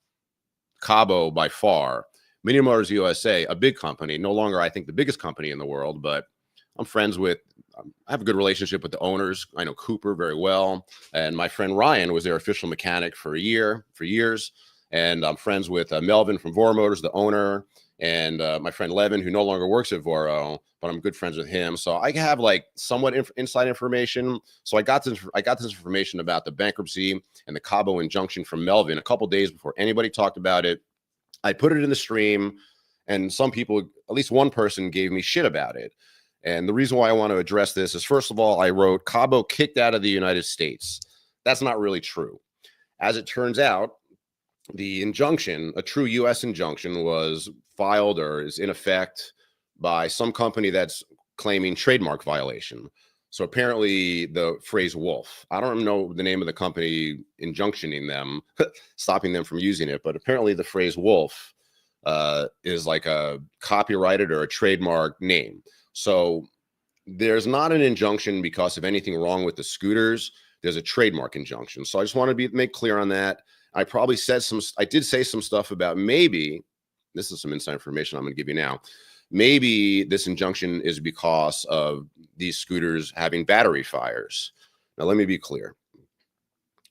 KAABO by far. Mini Motors USA, a big company, no longer, I think, the biggest company in the world, but I'm friends with, I have a good relationship with the owners. I know Cooper very well. And my friend Ryan was their official mechanic for years. And I'm friends with Melvin from Voromotors, the owner, and my friend Levin, who no longer works at Voro, but I'm good friends with him. So I have like somewhat inside information. So I got this information about the bankruptcy and the KAABO injunction from Melvin a couple days before anybody talked about it. I put it in the stream, and some people, at least one person, gave me shit about it. And the reason why I want to address this is, first of all, I wrote KAABO kicked out of the United States. That's not really true. As it turns out, the injunction, a true U.S. injunction, was filed or is in effect by some company that's claiming trademark violation. So apparently the phrase wolf, I don't know the name of the company injunctioning them, stopping them from using it, but apparently the phrase wolf is like a copyrighted or a trademark name. So there's not an injunction because of anything wrong with the scooters. There's a trademark injunction. So I just want to make clear on that. I probably I did say some stuff about maybe, this is some inside information I'm going to give you now. Maybe this injunction is because of these scooters having battery fires. Now, let me be clear.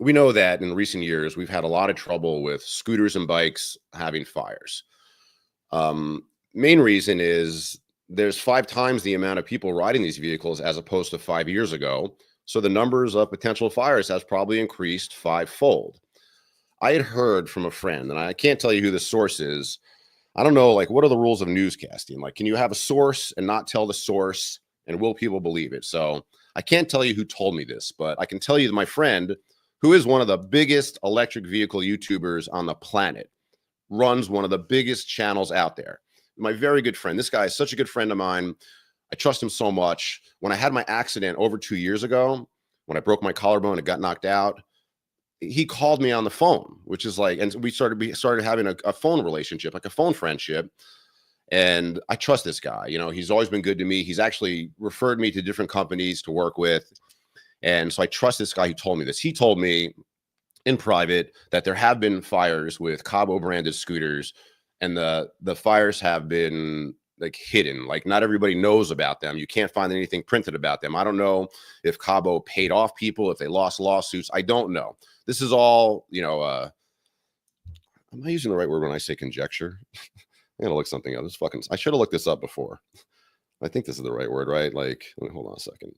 We know that in recent years, we've had a lot of trouble with scooters and bikes having fires. Main reason is there's 5 times the amount of people riding these vehicles as opposed to 5 years ago. So the numbers of potential fires has probably increased 5-fold. I had heard from a friend, and I can't tell you who the source is. I don't know, like, what are the rules of newscasting? Like, can you have a source and not tell the source, and will people believe it? So I can't tell you who told me this, but I can tell you that my friend, who is one of the biggest electric vehicle YouTubers on the planet, runs one of the biggest channels out there. My very good friend. This guy is such a good friend of mine. I trust him so much. When I had my accident over 2 years ago, when I broke my collarbone and got knocked out, he called me on the phone, which is like, and we started having a phone relationship, like a phone friendship. And I trust this guy. You know, he's always been good to me. He's actually referred me to different companies to work with. And so I trust this guy who told me this. He told me in private that there have been fires with KAABO branded scooters, and the fires have been like hidden. Like, not everybody knows about them. You can't find anything printed about them. I don't know if KAABO paid off people, if they lost lawsuits. I don't know. This is all, you know, am I using the right word when I say conjecture? I'm gonna look something up. I should have looked this up before. I think this is the right word, right? Like, hold on a second.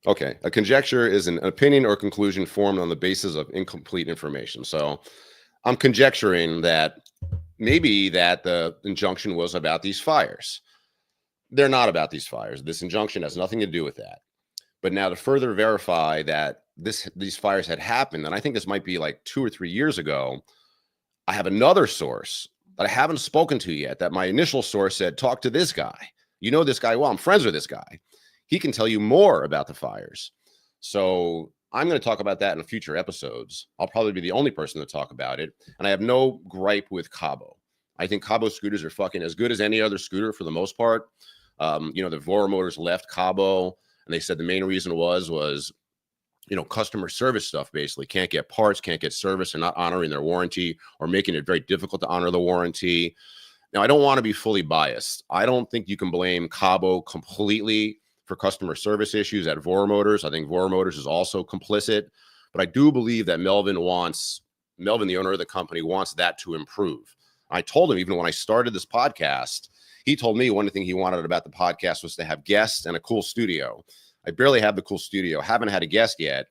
Okay, a conjecture is an opinion or conclusion formed on the basis of incomplete information. So I'm conjecturing that maybe that the injunction was about these fires. They're not about these fires. This injunction has nothing to do with that. But now to further verify that these fires had happened, and I think this might be like 2 or 3 years ago, I have another source that I haven't spoken to yet, that my initial source said, talk to this guy. You know this guy well. I'm friends with this guy. He can tell you more about the fires. So I'm going to talk about that in future episodes. I'll probably be the only person to talk about it. And I have no gripe with KAABO. I think KAABO scooters are fucking as good as any other scooter for the most part. You know, the Voromotors left KAABO, and they said the main reason was customer service stuff, basically can't get parts, can't get service, and not honoring their warranty or making it very difficult to honor the warranty. Now, I don't want to be fully biased. I don't think you can blame KAABO completely for customer service issues at Voromotors. I think Voromotors is also complicit, but I do believe that Melvin, the owner of the company, wants that to improve. I told him, even when I started this podcast, he told me one thing he wanted about the podcast was to have guests and a cool studio. I barely have the cool studio, haven't had a guest yet,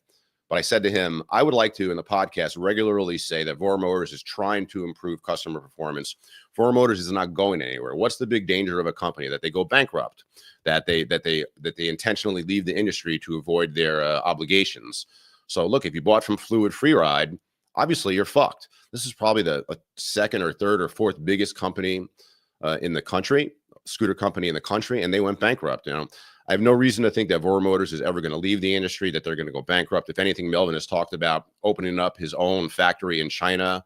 but I said to him, I would like to, in the podcast, regularly say that Voromotors is trying to improve customer performance. Voromotors is not going anywhere. What's the big danger of a company? That they go bankrupt, that they intentionally leave the industry to avoid their obligations. So look, if you bought from Fluid Freeride, obviously you're fucked. This is probably the second or third or fourth biggest company in the country, scooter company in the country, and they went bankrupt. I have no reason to think that Voromotors is ever going to leave the industry, that they're going to go bankrupt. If anything, Melvin has talked about opening up his own factory in China.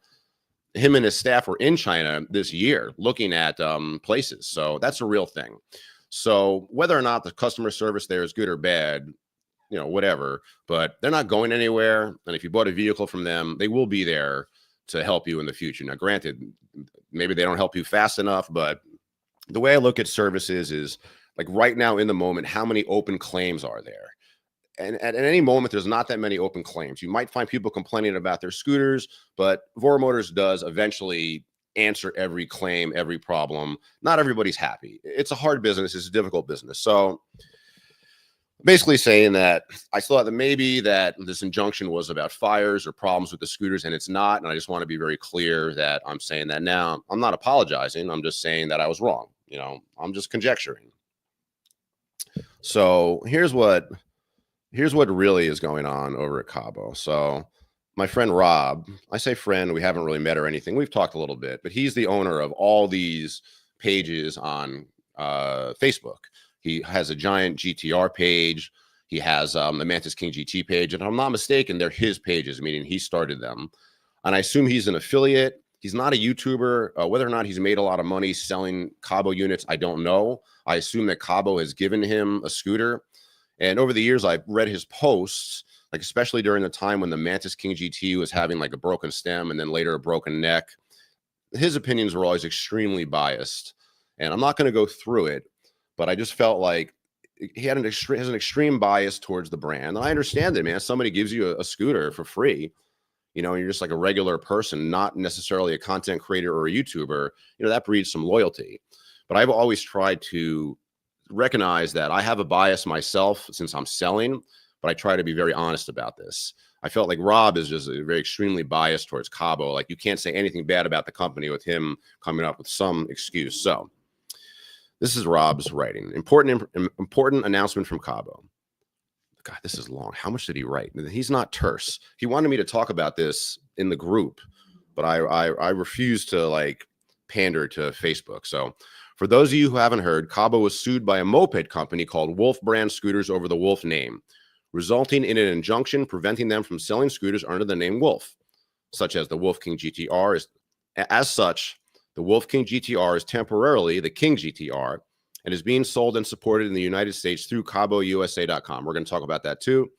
Him and his staff were in China this year looking at places. So that's a real thing. So whether or not the customer service there is good or bad, whatever, but they're not going anywhere. And if you bought a vehicle from them, they will be there to help you in the future. Now, granted, maybe they don't help you fast enough, but the way I look at services is like right now in the moment, how many open claims are there? And at any moment, there's not that many open claims. You might find people complaining about their scooters, but Voromotors does eventually answer every claim, every problem. Not everybody's happy. It's a hard business. It's a difficult business. So basically saying that I thought that maybe that this injunction was about fires or problems with the scooters, and it's not. And I just want to be very clear that I'm saying that now. I'm not apologizing. I'm just saying that I was wrong. I'm just conjecturing. So here's what really is going on over at KAABO. So my friend Rob, I say friend, we haven't really met or anything. We've talked a little bit, but he's the owner of all these pages on Facebook. He has a giant GTR page. He has the Mantis King GT page. And if I'm not mistaken, they're his pages, meaning he started them. And I assume he's an affiliate. He's not a YouTuber. Whether or not he's made a lot of money selling KAABO units, I don't know. I assume that KAABO has given him a scooter. And over the years, I've read his posts, like especially during the time when the Mantis King GT was having like a broken stem and then later a broken neck. His opinions were always extremely biased. And I'm not going to go through it, but I just felt like he had has an extreme bias towards the brand. And I understand it, man. Somebody gives you a scooter for free, and you're just like a regular person, not necessarily a content creator or a YouTuber, that breeds some loyalty. But I've always tried to recognize that I have a bias myself since I'm selling, but I try to be very honest about this. I felt like Rob is just very extremely biased towards KAABO. Like you can't say anything bad about the company with him coming up with some excuse. So this is Rob's writing. Important announcement from KAABO. God, this is long. How much did he write? He's not terse. He wanted me to talk about this in the group, but I refused to like pander to Facebook. So for those of you who haven't heard, KAABO was sued by a moped company called Wolf Brand Scooters over the Wolf name, resulting in an injunction preventing them from selling scooters under the name Wolf, such as the Wolf King GTR. As such, the Wolf King GTR is temporarily the King GTR and is being sold and supported in the United States through KAABOUSA.com. We're going to talk about that too.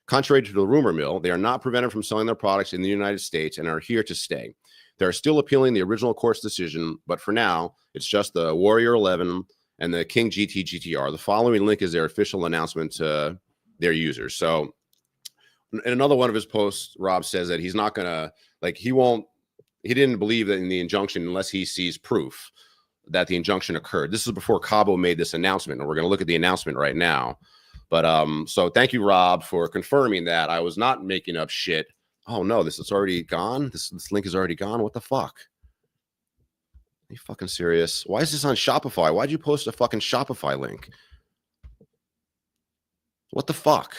Contrary to the rumor mill, they are not prevented from selling their products in the United States and are here to stay. They're still appealing the original court's decision, but for now, it's just the Warrior 11 and the King GT GTR. The following link is their official announcement to their users. So in another one of his posts, Rob says that he's not going to, like, he didn't believe that in the injunction unless he sees proof that the injunction occurred. This is before KAABO made this announcement, and we're going to look at the announcement right now. But so thank you, Rob, for confirming that I was not making up shit. Oh no, this is already gone. This link is already gone. What the fuck? Are you fucking serious? Why is this on Shopify? Why'd you post a fucking Shopify link? What the fuck?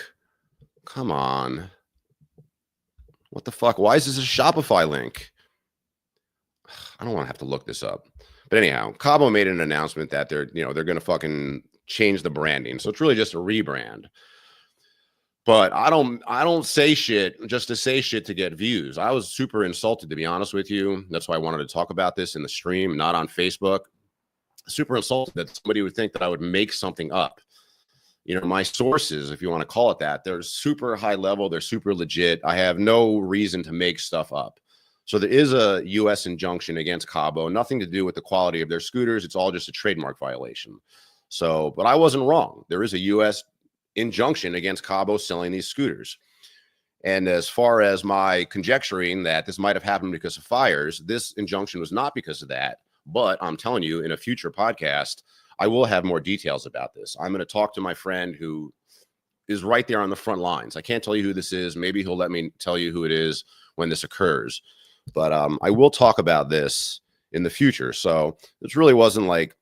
Come on. What the fuck? Why is this a Shopify link? I don't want to have to look this up. But anyhow, KAABO made an announcement that they're going to fucking change the branding. So it's really just a rebrand. But I don't say shit just to say shit to get views. I was super insulted, to be honest with you. That's why I wanted to talk about this in the stream, not on Facebook. Super insulted that somebody would think that I would make something up. my sources, if you want to call it that, they're super high level. They're super legit. I have no reason to make stuff up. So there is a U.S. injunction against KAABO, nothing to do with the quality of their scooters. It's all just a trademark violation. So, but I wasn't wrong. There is a U.S. injunction against KAABO selling these scooters. And as far as my conjecturing that this might have happened because of fires, this injunction was not because of that. But I'm telling you, in a future podcast, I will have more details about this. I'm going to talk to my friend who is right there on the front lines. I can't tell you who this is. Maybe he'll let me tell you who it is when this occurs. But I will talk about this in the future. So this really wasn't like,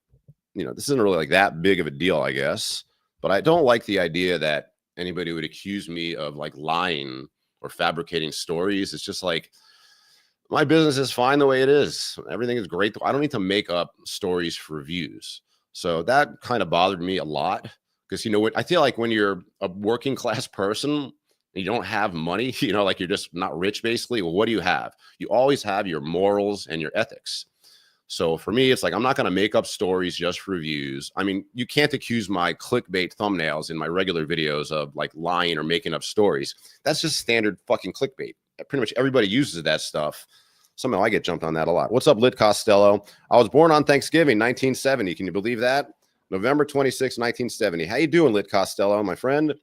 this isn't really like that big of a deal, I guess. But I don't like the idea that anybody would accuse me of like lying or fabricating stories. It's just like, my business is fine the way it is. Everything is great. I don't need to make up stories for views. So that kind of bothered me a lot because, I feel like when you're a working class person and you don't have money, like you're just not rich, basically. Well, what do you have? You always have your morals and your ethics. So for me, it's like, I'm not going to make up stories just for views. I mean, you can't accuse my clickbait thumbnails in my regular videos of like lying or making up stories. That's just standard fucking clickbait. Pretty much everybody uses that stuff. Somehow I get jumped on that a lot. What's up, Lit Costello? I was born on Thanksgiving, 1970. Can you believe that? November 26, 1970. How you doing, Lit Costello, my friend?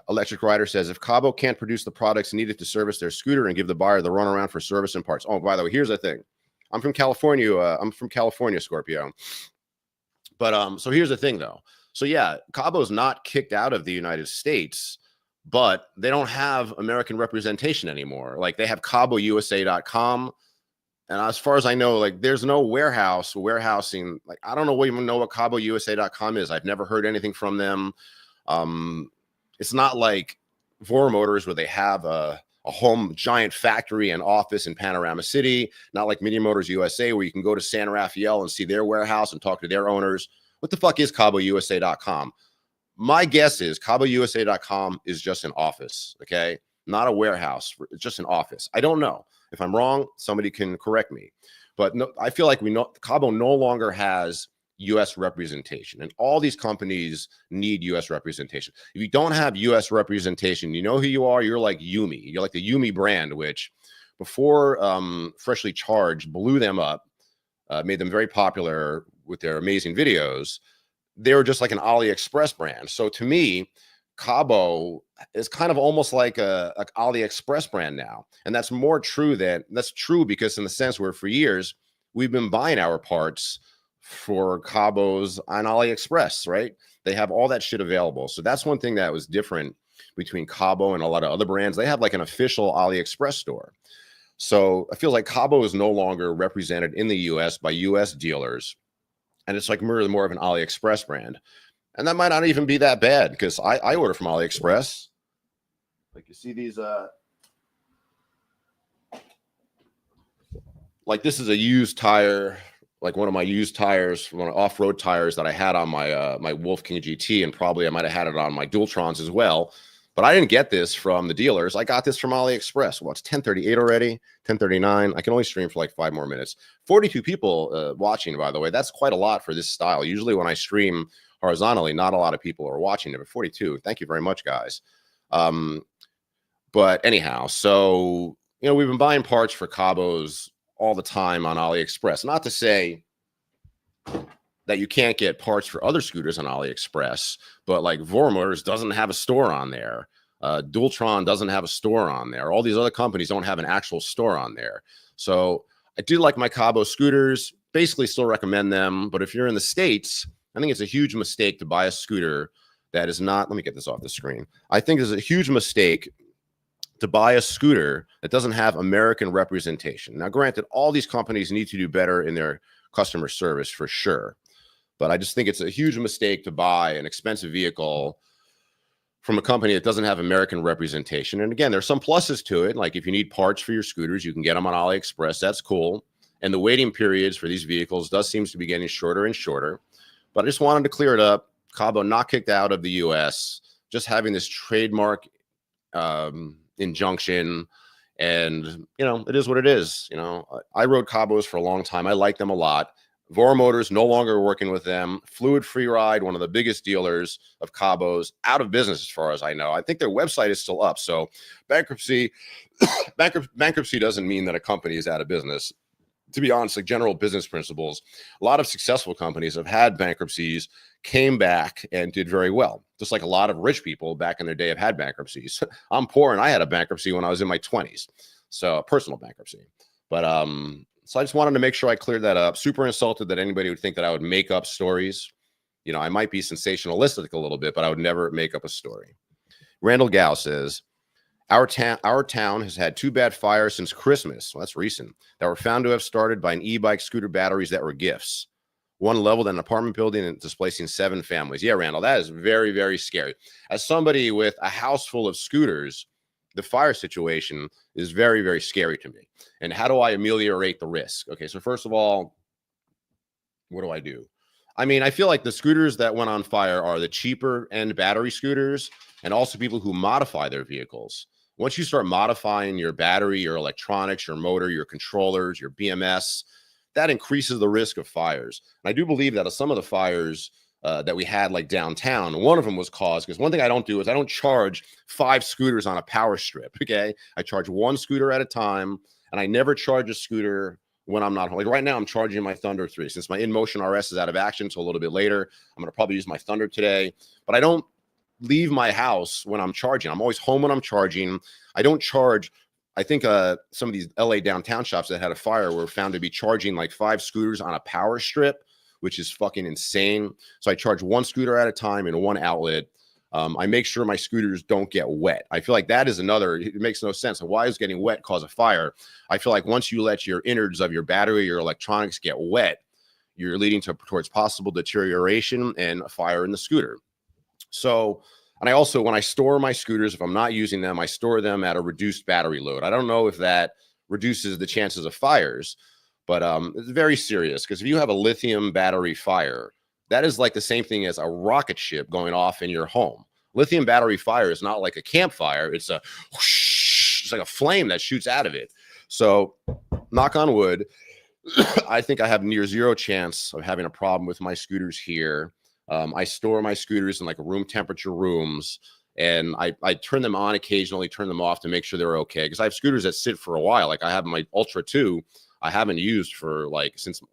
Electric Rider says, if KAABO can't produce the products needed to service their scooter and give the buyer the runaround for service and parts. Oh, by the way, here's the thing. I'm from California, Scorpio. But so here's the thing, though. So yeah, KAABO's not kicked out of the United States, but they don't have American representation anymore. Like they have KAABOUSA.com. And as far as I know, like there's no warehousing. Like I don't even know what KAABOUSA.com is. I've never heard anything from them. It's not like Voromotors where they have a home giant factory and office in Panorama City, not like Mini Motors USA where you can go to San Rafael and see their warehouse and talk to their owners. What the fuck is KAABOUSA.com? My guess is KAABOUSA.com is just an office, okay? Not a warehouse. It's just an office. I don't know. If I'm wrong, somebody can correct me. But no, I feel like KAABO no longer has U.S. representation, and all these companies need U.S. representation. If you don't have U.S. representation, you know who you are. You're like Yumi. You're like the Yumi brand, which before Freshly Charged blew them up, made them very popular with their amazing videos. They were just like an AliExpress brand. So to me, KAABO is kind of almost like a AliExpress brand now, and that's true because in the sense where for years we've been buying our parts for KAABOs on AliExpress, right? They have all that shit available. So that's one thing that was different between KAABO and a lot of other brands. They have like an official AliExpress store. So I feel like KAABO is no longer represented in the US by US dealers. And it's like more of an AliExpress brand. And that might not even be that bad because I order from AliExpress. Like you see these, like this is a used tire, like one of my used tires, one of off-road tires that I had on my my Wolf King GT, and probably I might have had it on my Dualtrons as well. But I didn't get this from the dealers. I got this from AliExpress. Well, it's 10:38 already, 10:39. I can only stream for like 5 more minutes. 42 people watching, by the way. That's quite a lot for this style. Usually when I stream horizontally, not a lot of people are watching it, but 42. Thank you very much, guys. But anyhow, so, we've been buying parts for KAABOs all the time on AliExpress. Not to say that you can't get parts for other scooters on AliExpress, but like Voromotors doesn't have a store on there. Dualtron doesn't have a store on there. All these other companies don't have an actual store on there. So I do like my KAABO scooters, basically still recommend them. But if you're in the States, I think it's a huge mistake to buy a scooter that is not, let me get this off the screen. I think it's a huge mistake to buy a scooter that doesn't have American representation. Now, granted, all these companies need to do better in their customer service for sure. But I just think it's a huge mistake to buy an expensive vehicle from a company that doesn't have American representation. And again, there's some pluses to it. Like if you need parts for your scooters, you can get them on AliExpress. That's cool. And the waiting periods for these vehicles seems to be getting shorter and shorter. But I just wanted to clear it up. KAABO not kicked out of the US, just having this trademark injunction. And, it is what it is. I rode KAABOs for a long time. I like them a lot. Voromotors, no longer working with them. Fluid Free Ride, one of the biggest dealers of KAABOs, out of business as far as I know. I think their website is still up. So bankruptcy, bankruptcy doesn't mean that a company is out of business. To be honest, like general business principles, a lot of successful companies have had bankruptcies, came back and did very well. Just like a lot of rich people back in their day have had bankruptcies. I'm poor and I had a bankruptcy when I was in my 20s. So personal bankruptcy. But so I just wanted to make sure I cleared that up. Super insulted that anybody would think that I would make up stories. You know, I might be sensationalistic a little bit, but I would never make up a story. Randall Gow says, our town has had 2 bad fires since Christmas. Well, that's recent. That were found to have started by an e-bike scooter batteries that were gifts. One leveled an apartment building and displacing 7 families. Yeah, Randall, that is very, very scary. As somebody with a house full of scooters, the fire situation is very, very scary to me. And how do I ameliorate the risk? Okay, so first of all, what do I do? I mean, I feel like the scooters that went on fire are the cheaper end battery scooters and also people who modify their vehicles. Once you start modifying your battery, your electronics, your motor, your controllers, your BMS, that increases the risk of fires. And I do believe that some of the fires that we had like downtown, one of them was caused because one thing I don't do is I don't charge 5 scooters on a power strip. Okay, I charge 1 scooter at a time, and I never charge a scooter when I'm not home. Like right now, I'm charging my Thunder 3. Since my InMotion RS is out of action till a little bit later, I'm going to probably use my Thunder today. But I don't leave my house when I'm charging. I'm always home when I'm charging. I don't charge. I think some of these LA downtown shops that had a fire were found to be charging like 5 scooters on a power strip, which is fucking insane. So I charge 1 scooter at a time in 1 outlet. I make sure my scooters don't get wet. I feel like that is another, it makes no sense. Why is getting wet cause a fire? I feel like once you let your innards of your battery, your electronics get wet, you're leading towards possible deterioration and a fire in the scooter. So, and I also, when I store my scooters, if I'm not using them, I store them at a reduced battery load. I don't know if that reduces the chances of fires, but it's very serious because if you have a lithium battery fire, that is like the same thing as a rocket ship going off in your home. Lithium battery fire is not like a campfire. It's a whoosh, it's like a flame that shoots out of it. So knock on wood, I think I have near 0 chance of having a problem with my scooters here. I store my scooters in like room temperature rooms, and I turn them on occasionally, turn them off to make sure they're okay. Because I have scooters that sit for a while. Like I have my Ultra 2, I haven't used for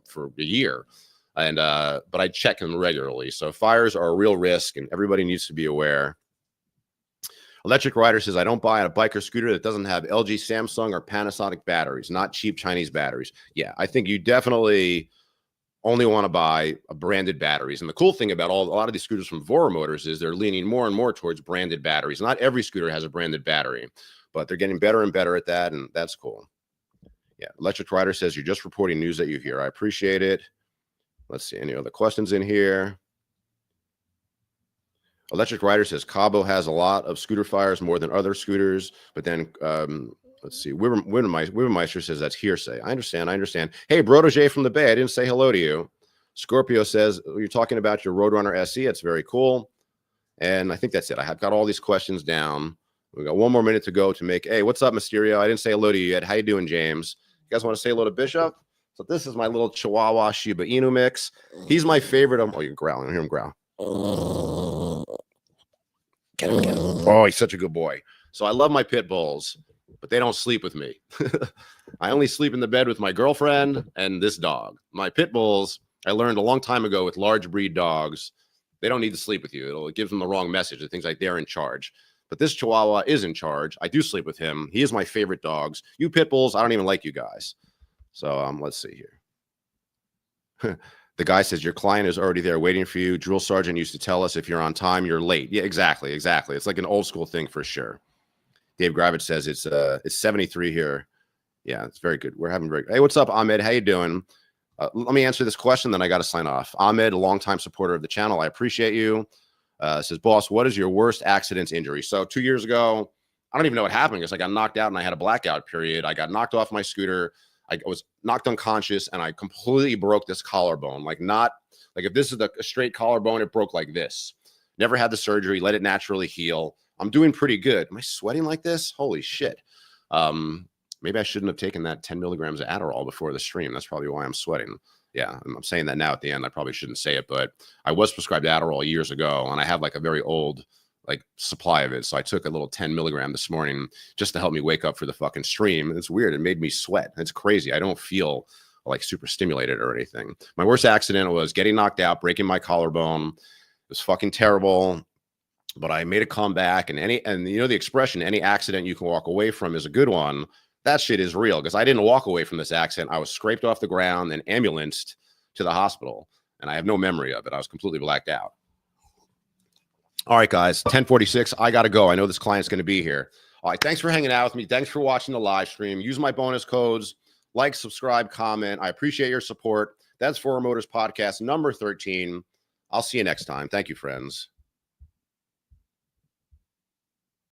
for a year. And but I check them regularly. So fires are a real risk, and everybody needs to be aware. Electric Rider says, I don't buy a bike or scooter that doesn't have LG, Samsung, or Panasonic batteries, not cheap Chinese batteries. Yeah, I think you definitely only want to buy branded batteries. And the cool thing about a lot of these scooters from Voromotors is they're leaning more and more towards branded batteries. Not every scooter has a branded battery, but they're getting better and better at that, and that's cool. Yeah, Electric Rider says, you're just reporting news that you hear. I appreciate it. Let's see, any other questions in here? Electric Rider says, KAABO has a lot of scooter fires, more than other scooters. But then, let's see, Wibermeister says that's hearsay. I understand. Hey, Brodoje from the Bay, I didn't say hello to you. Scorpio says, you're talking about your Roadrunner SE. It's very cool. And I think that's it. I have got all these questions down. We got 1 more minute to go to make. Hey, what's up, Mysterio? I didn't say hello to you yet. How you doing, James? You guys want to say hello to Bishop? So this is my little Chihuahua Shiba Inu mix. He's my favorite. Oh, you're growling. I hear him growl. Get him. Oh, he's such a good boy. So I love my pit bulls, but they don't sleep with me. I only sleep in the bed with my girlfriend and this dog. My pit bulls, I learned a long time ago with large breed dogs, they don't need to sleep with you. It gives them the wrong message. It thinks like they're in charge. But this Chihuahua is in charge. I do sleep with him. He is my favorite dogs. You pit bulls, I don't even like you guys. So let's see here. The guy says, your client is already there waiting for you. Drill sergeant used to tell us if you're on time, you're late. Yeah, exactly. It's like an old school thing for sure. Dave Gravitz says it's 73 here. Yeah, it's very good. We're having very good. Hey, what's up, Ahmed? How you doing? Let me answer this question, then I got to sign off. Ahmed, a longtime supporter of the channel. I appreciate you. Says, boss, what is your worst accidents injury? So 2 years ago, I don't even know what happened because I got knocked out and I had a blackout period. I got knocked off my scooter. I was knocked unconscious and I completely broke this collarbone. Like if this is a straight collarbone, it broke like this. Never had the surgery, let it naturally heal. I'm doing pretty good. Am I sweating like this? Holy shit. Maybe I shouldn't have taken that 10 milligrams of Adderall before the stream. That's probably why I'm sweating. Yeah, I'm saying that now at the end. I probably shouldn't say it, but I was prescribed Adderall years ago, and I have like a very old like supply of it. So I took a little 10 milligram this morning just to help me wake up for the fucking stream. And it's weird. It made me sweat. It's crazy. I don't feel like super stimulated or anything. My worst accident was getting knocked out, breaking my collarbone. It was fucking terrible, but I made a comeback. And you know, the expression, any accident you can walk away from is a good one. That shit is real, because I didn't walk away from this accident. I was scraped off the ground and ambulanced to the hospital, and I have no memory of it. I was completely blacked out. All right, guys, 10:46. I got to go. I know this client's going to be here. All right, thanks for hanging out with me. Thanks for watching the live stream. Use my bonus codes. Like, subscribe, comment. I appreciate your support. That's Voromotors podcast number 13. I'll see you next time. Thank you, friends.